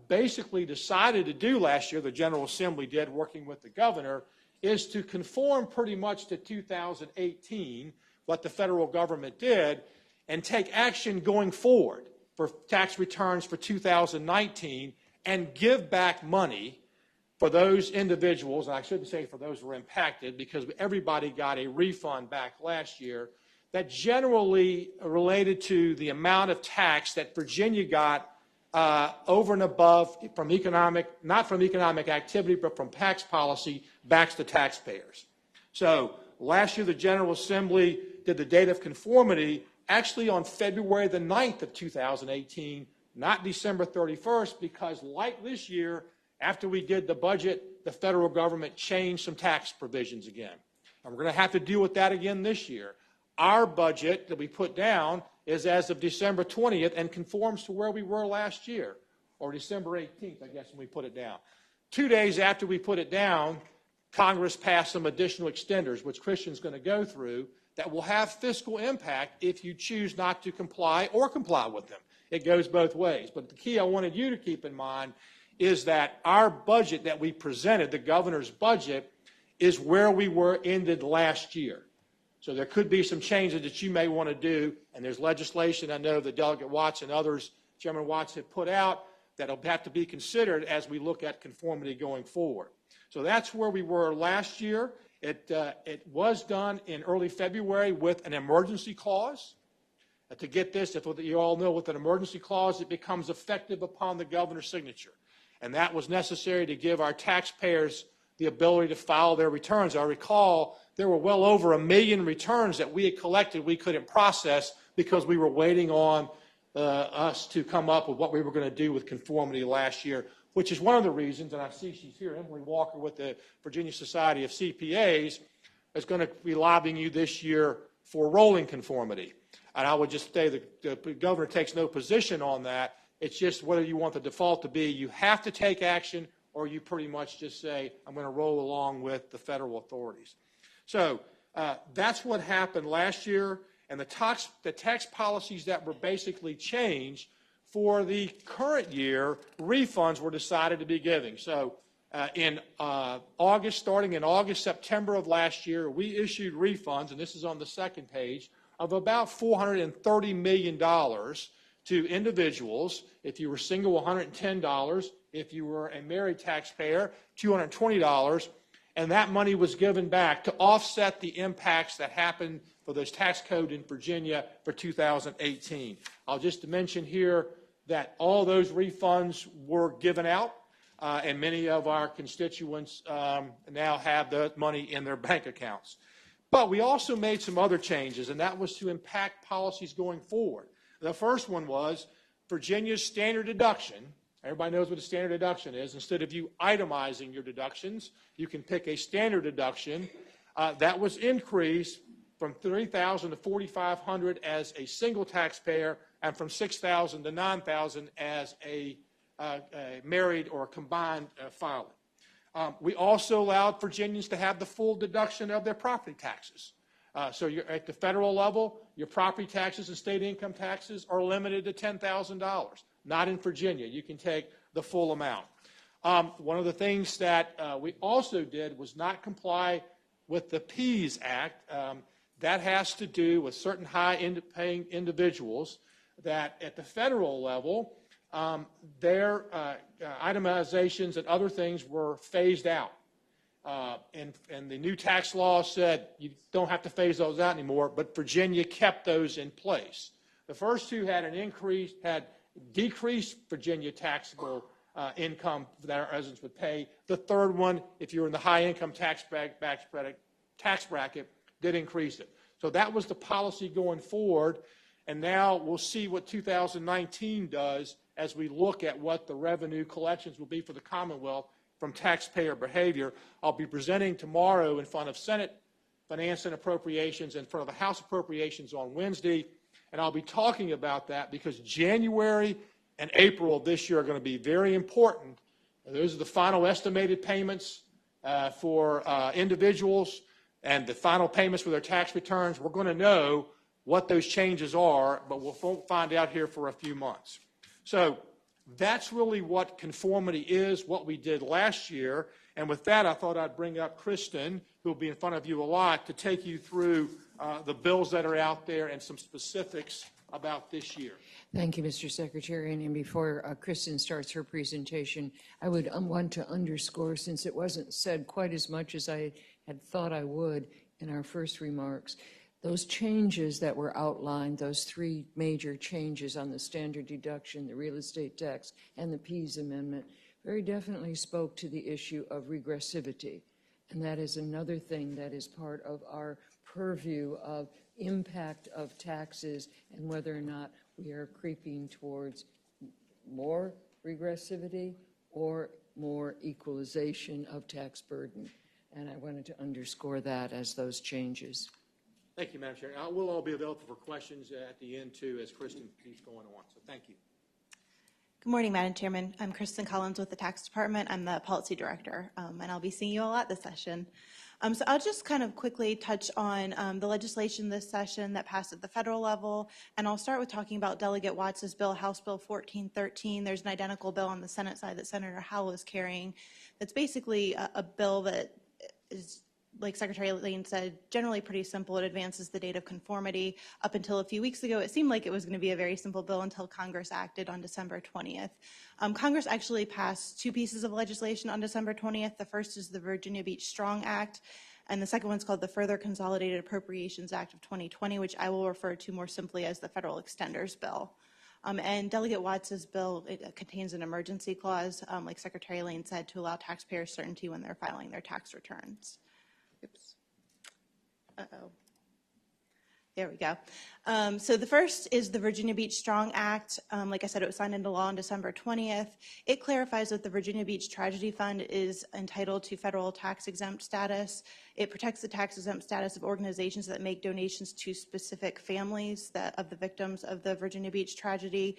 basically decided to do last year, the General Assembly did, working with the governor, is to conform pretty much to 2018, what the federal government did, and take action going forward for tax returns for 2019 and give back money for those individuals, and I shouldn't say for those who were impacted because everybody got a refund back last year, that generally related to the amount of tax that Virginia got over and above from not from economic activity, but from tax policy back to taxpayers. So last year, the General Assembly did the date of conformity actually on February the 9th of 2018, not December 31st, because like this year, after we did the budget, the federal government changed some tax provisions again. And we're going to have to deal with that again this year. Our budget that we put down is as of December 20th and conforms to where we were last year, or December 18th, I guess, when we put it down. 2 days after we put it down, Congress passed some additional extenders, which Christian's going to go through, that will have fiscal impact if you choose not to comply or comply with them. It goes both ways. But the key I wanted you to keep in mind is that our budget that we presented, the governor's budget, is where we were ended last year. So there could be some changes that you may want to do, and there's legislation I know that Delegate Watts and others, Chairman Watts, have put out that will have to be considered as we look at conformity going forward. So that's where we were last year. It was done in early February with an emergency clause. To get this, if you all know, with an emergency clause, it becomes effective upon the governor's signature. And that was necessary to give our taxpayers the ability to file their returns. I recall there were well over 1 million returns that we had collected we couldn't process because we were waiting on us to come up with what we were going to do with conformity last year, which is one of the reasons, and I see she's here, Emily Walker with the Virginia Society of CPAs, is going to be lobbying you this year for rolling conformity. And I would just say the governor takes no position on that. It's just whether you want the default to be you have to take action or you pretty much just say, I'm going to roll along with the federal authorities. So that's what happened last year. And the tax policies that were basically changed for the current year, refunds were decided to be giving. So in August, starting in August, September of last year, we issued refunds, and this is on the second page, of about $430 million to individuals. If you were single, $110. If you were a married taxpayer, $220. And that money was given back to offset the impacts that happened for those tax code in Virginia for 2018. I'll just mention here that all those refunds were given out, and many of our constituents now have the money in their bank accounts. But we also made some other changes, and that was to impact policies going forward. The first one was Virginia's standard deduction. Everybody knows what a standard deduction is. Instead of you itemizing your deductions, you can pick a standard deduction. That was increased from $3,000 to $4,500 as a single taxpayer and from $6,000 to $9,000 as a married or combined filing. We also allowed Virginians to have the full deduction of their property taxes. So you're at the federal level, your property taxes and state income taxes are limited to $10,000. Not in Virginia. You can take the full amount. One of the things that we also did was not comply with the PEAS Act. That has to do with certain high-paying individuals that at the federal level, their itemizations and other things were phased out. And the new tax law said you don't have to phase those out anymore, but Virginia kept those in place. The first two had decreased Virginia taxable income that our residents would pay. The third one, if you were in the high income tax bracket, did increase it. So that was the policy going forward, and now we'll see what 2019 does as we look at what the revenue collections will be for the Commonwealth from taxpayer behavior. I'll be presenting tomorrow in front of Senate Finance and Appropriations and in front of the House Appropriations on Wednesday, and I'll be talking about that because January and April of this year are going to be very important. Those are the final estimated payments for individuals and the final payments for their tax returns. We're going to know what those changes are, but we won't find out here for a few months. So that's really what conformity is, what we did last year. And with that, I thought I'd bring up Kristen, who will be in front of you a lot, to take you through the bills that are out there and some specifics about this year. Thank you, Mr. Secretary. And before Kristen starts her presentation, I would want to underscore, since it wasn't said quite as much as I had thought I would in our first remarks, those changes that were outlined, those three major changes on the standard deduction, the real estate tax, and the PEAS amendment, very definitely spoke to the issue of regressivity. And that is another thing that is part of our purview of impact of taxes and whether or not we are creeping towards more regressivity or more equalization of tax burden. And I wanted to underscore that as those changes. Thank you, Madam Chair. We'll all be available for questions at the end, too, as Kristen keeps going on. So thank you. Good morning, Madam Chairman. I'm Kristen Collins with the Tax Department. I'm the Policy Director, and I'll be seeing you a lot this session. So I'll just kind of quickly touch on the legislation this session that passed at the federal level, and I'll start with talking about Delegate Watts' bill, House Bill 1413. There's an identical bill on the Senate side that Senator Howell is carrying. That's basically a bill that is, like Secretary Lane said, generally pretty simple. It advances the date of conformity. Up until a few weeks ago, it seemed like it was going to be a very simple bill until Congress acted on December 20th. Congress actually passed two pieces of legislation on December 20th. The first is the Virginia Beach Strong Act, and the second one's called the Further Consolidated Appropriations Act of 2020, which I will refer to more simply as the Federal Extenders Bill. And Delegate Watts' bill, it contains an emergency clause, like Secretary Lane said, to allow taxpayers certainty when they're filing their tax returns. Oops. Uh-oh. There we go. So the first is the Virginia Beach Strong Act. Like I said, it was signed into law on December 20th. It clarifies that the Virginia Beach Tragedy Fund is entitled to federal tax-exempt status. It protects the tax-exempt status of organizations that make donations to specific families of the victims of the Virginia Beach tragedy.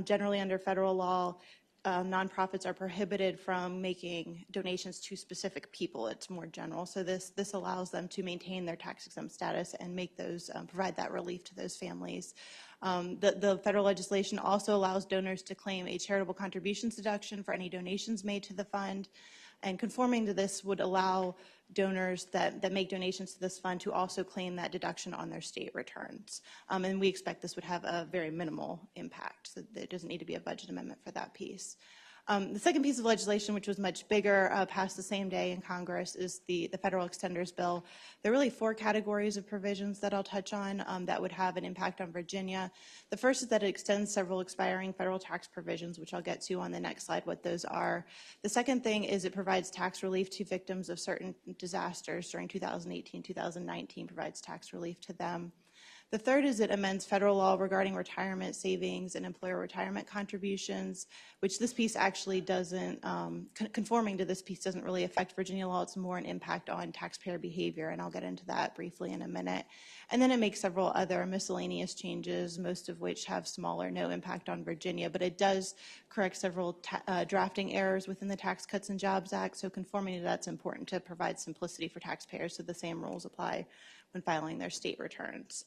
Generally under federal law, nonprofits are prohibited from making donations to specific people. It's more general. So this allows them to maintain their tax-exempt status and make those provide that relief to those families. The federal legislation also allows donors to claim a charitable contributions deduction for any donations made to the fund. And conforming to this would allow donors that make donations to this fund to also claim that deduction on their state returns. And we expect this would have a very minimal impact. So there doesn't need to be a budget amendment for that piece. The second piece of legislation, which was much bigger, passed the same day in Congress, is the Federal Extenders Bill. There are really four categories of provisions that I'll touch on that would have an impact on Virginia. The first is that it extends several expiring federal tax provisions, which I'll get to on the next slide what those are. The second thing is it provides tax relief to victims of certain disasters during 2018, 2019, provides tax relief to them. The third is it amends federal law regarding retirement savings and employer retirement contributions, which this piece actually doesn't, conforming to this piece doesn't really affect Virginia law. It's more an impact on taxpayer behavior, and I'll get into that briefly in a minute. And then it makes several other miscellaneous changes, most of which have small or no impact on Virginia, but it does correct several drafting errors within the Tax Cuts and Jobs Act, so conforming to that's important to provide simplicity for taxpayers so the same rules apply when filing their state returns.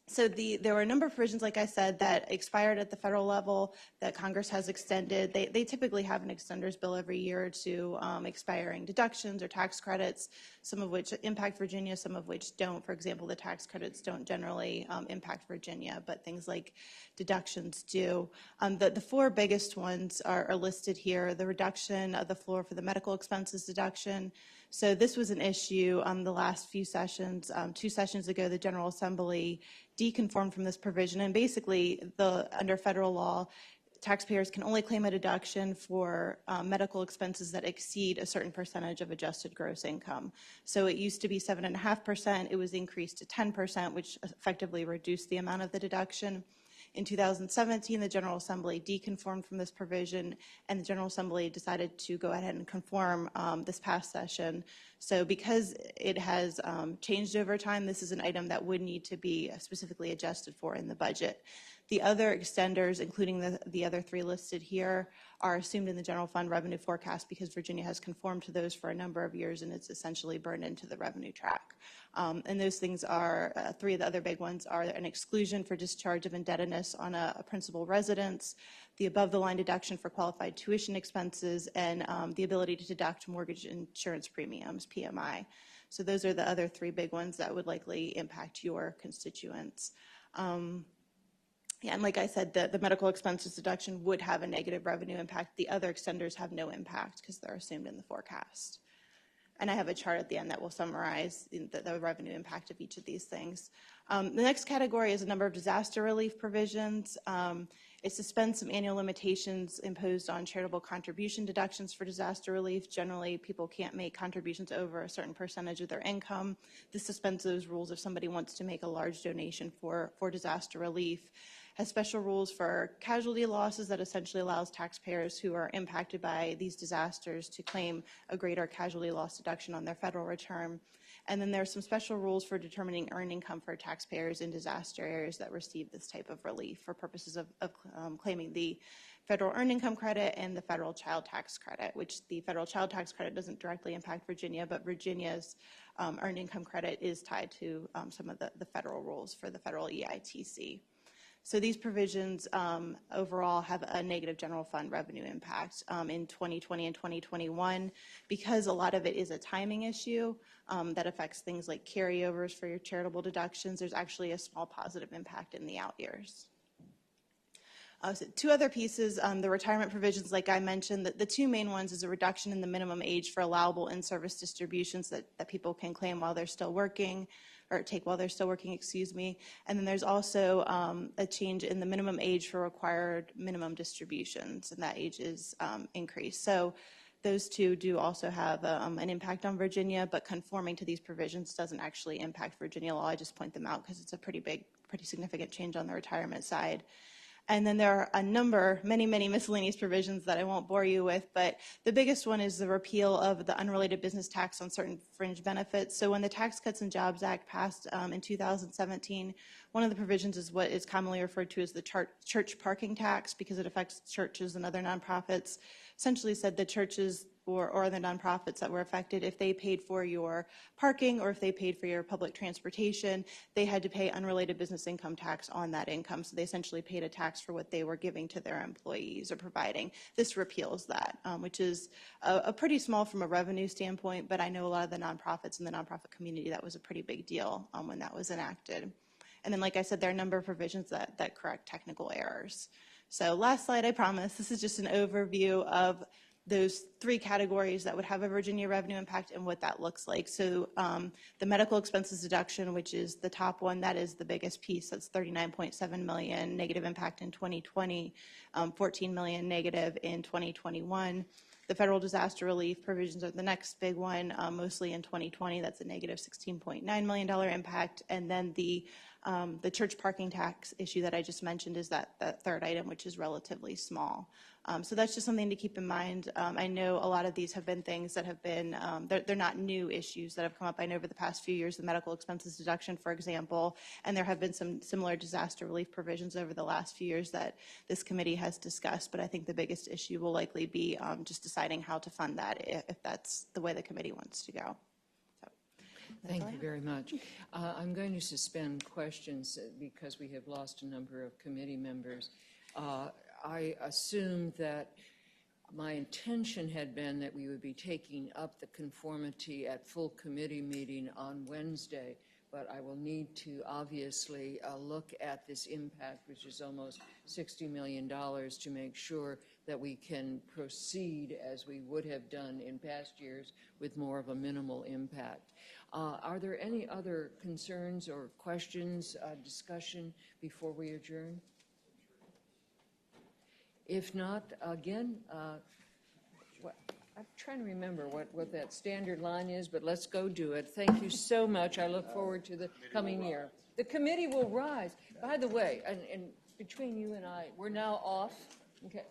So there were a number of provisions, like I said, that expired at the federal level that Congress has extended. They typically have an extender's bill every year to expiring deductions or tax credits, some of which impact Virginia, some of which don't. For example, the tax credits don't generally impact Virginia, but things like deductions do. The four biggest ones are listed here. The reduction of the floor for the medical expenses deduction. So this was an issue the last few sessions. 2 sessions ago, the General Assembly deconformed from this provision, and basically, under federal law, taxpayers can only claim a deduction for medical expenses that exceed a certain percentage of adjusted gross income. So it used to be 7.5%. It was increased to 10%, which effectively reduced the amount of the deduction. In 2017, the General Assembly deconformed from this provision, and the General Assembly decided to go ahead and conform this past session. So because it has changed over time, this is an item that would need to be specifically adjusted for in the budget. The other extenders, including the other 3 listed here, are assumed in the general fund revenue forecast because Virginia has conformed to those for a number of years, and it's essentially burned into the revenue track. And those things are, 3 of the other big ones are an exclusion for discharge of indebtedness on a principal residence, the above-the-line deduction for qualified tuition expenses, and the ability to deduct mortgage insurance premiums, PMI. So those are the other 3 big ones that would likely impact your constituents. Yeah, and like I said, the medical expenses deduction would have a negative revenue impact. The other extenders have no impact because they're assumed in the forecast. And I have a chart at the end that will summarize the revenue impact of each of these things. The next category is a number of disaster relief provisions. It suspends some annual limitations imposed on charitable contribution deductions for disaster relief. Generally, people can't make contributions over a certain percentage of their income. This suspends those rules if somebody wants to make a large donation for disaster relief. Has special rules for casualty losses that essentially allows taxpayers who are impacted by these disasters to claim a greater casualty loss deduction on their federal return. And then there's some special rules for determining earned income for taxpayers in disaster areas that receive this type of relief for purposes of claiming the federal earned income credit and the federal child tax credit, which the federal child tax credit doesn't directly impact Virginia, but Virginia's earned income credit is tied to some of the federal rules for the federal EITC. So these provisions overall have a negative general fund revenue impact in 2020 and 2021 because a lot of it is a timing issue that affects things like carryovers for your charitable deductions. There's actually a small positive impact in the out years. So 2 other pieces, the retirement provisions, like I mentioned, the 2 main ones is a reduction in the minimum age for allowable in-service distributions that people can claim while they're still working, or take while they're still working, excuse me. And then there's also a change in the minimum age for required minimum distributions, and that age is increased. So those 2 do also have an impact on Virginia, but conforming to these provisions doesn't actually impact Virginia law. I just point them out because it's a pretty significant change on the retirement side. And then there are a number, many miscellaneous provisions that I won't bore you with, but the biggest one is the repeal of the unrelated business tax on certain fringe benefits. So when the Tax Cuts and Jobs Act passed in 2017, one of the provisions is what is commonly referred to as the church parking tax because it affects churches and other nonprofits. Essentially said the churches or the nonprofits that were affected, if they paid for your parking or if they paid for your public transportation, they had to pay unrelated business income tax on that income. So they essentially paid a tax for what they were giving to their employees or providing. This repeals that, which is a pretty small from a revenue standpoint, but I know a lot of the nonprofits in the nonprofit community, that was a pretty big deal when that was enacted. And then, like I said, there are a number of provisions that correct technical errors. So last slide, I promise. This is just an overview of those 3 categories that would have a Virginia revenue impact and what that looks like. So the medical expenses deduction, which is the top one, that is the biggest piece. That's $39.7 million negative impact in 2020, $14 million negative in 2021. The federal disaster relief provisions are the next big one, mostly in 2020. That's a negative $16.9 million impact. And then the church parking tax issue that I just mentioned is that third item, which is relatively small. So that's just something to keep in mind. I know a lot of these have been things that have been, they're not new issues that have come up. I know over the past few years, the medical expenses deduction, for example, and there have been some similar disaster relief provisions over the last few years that this committee has discussed. But I think the biggest issue will likely be just deciding how to fund that if that's the way the committee wants to go. Thank you very much. I'm going to suspend questions because we have lost a number of committee members. I assumed that my intention had been that we would be taking up the conformity at full committee meeting on Wednesday, but I will need to obviously look at this impact, which is almost $60 million, to make sure that we can proceed as we would have done in past years with more of a minimal impact. Are there any other concerns or questions, discussion before we adjourn? If not, again, I'm trying to remember what that standard line is, but let's go do it. Thank you so much. I look forward to the coming year. The committee will rise. By the way, and between you and I, we're now off. Okay.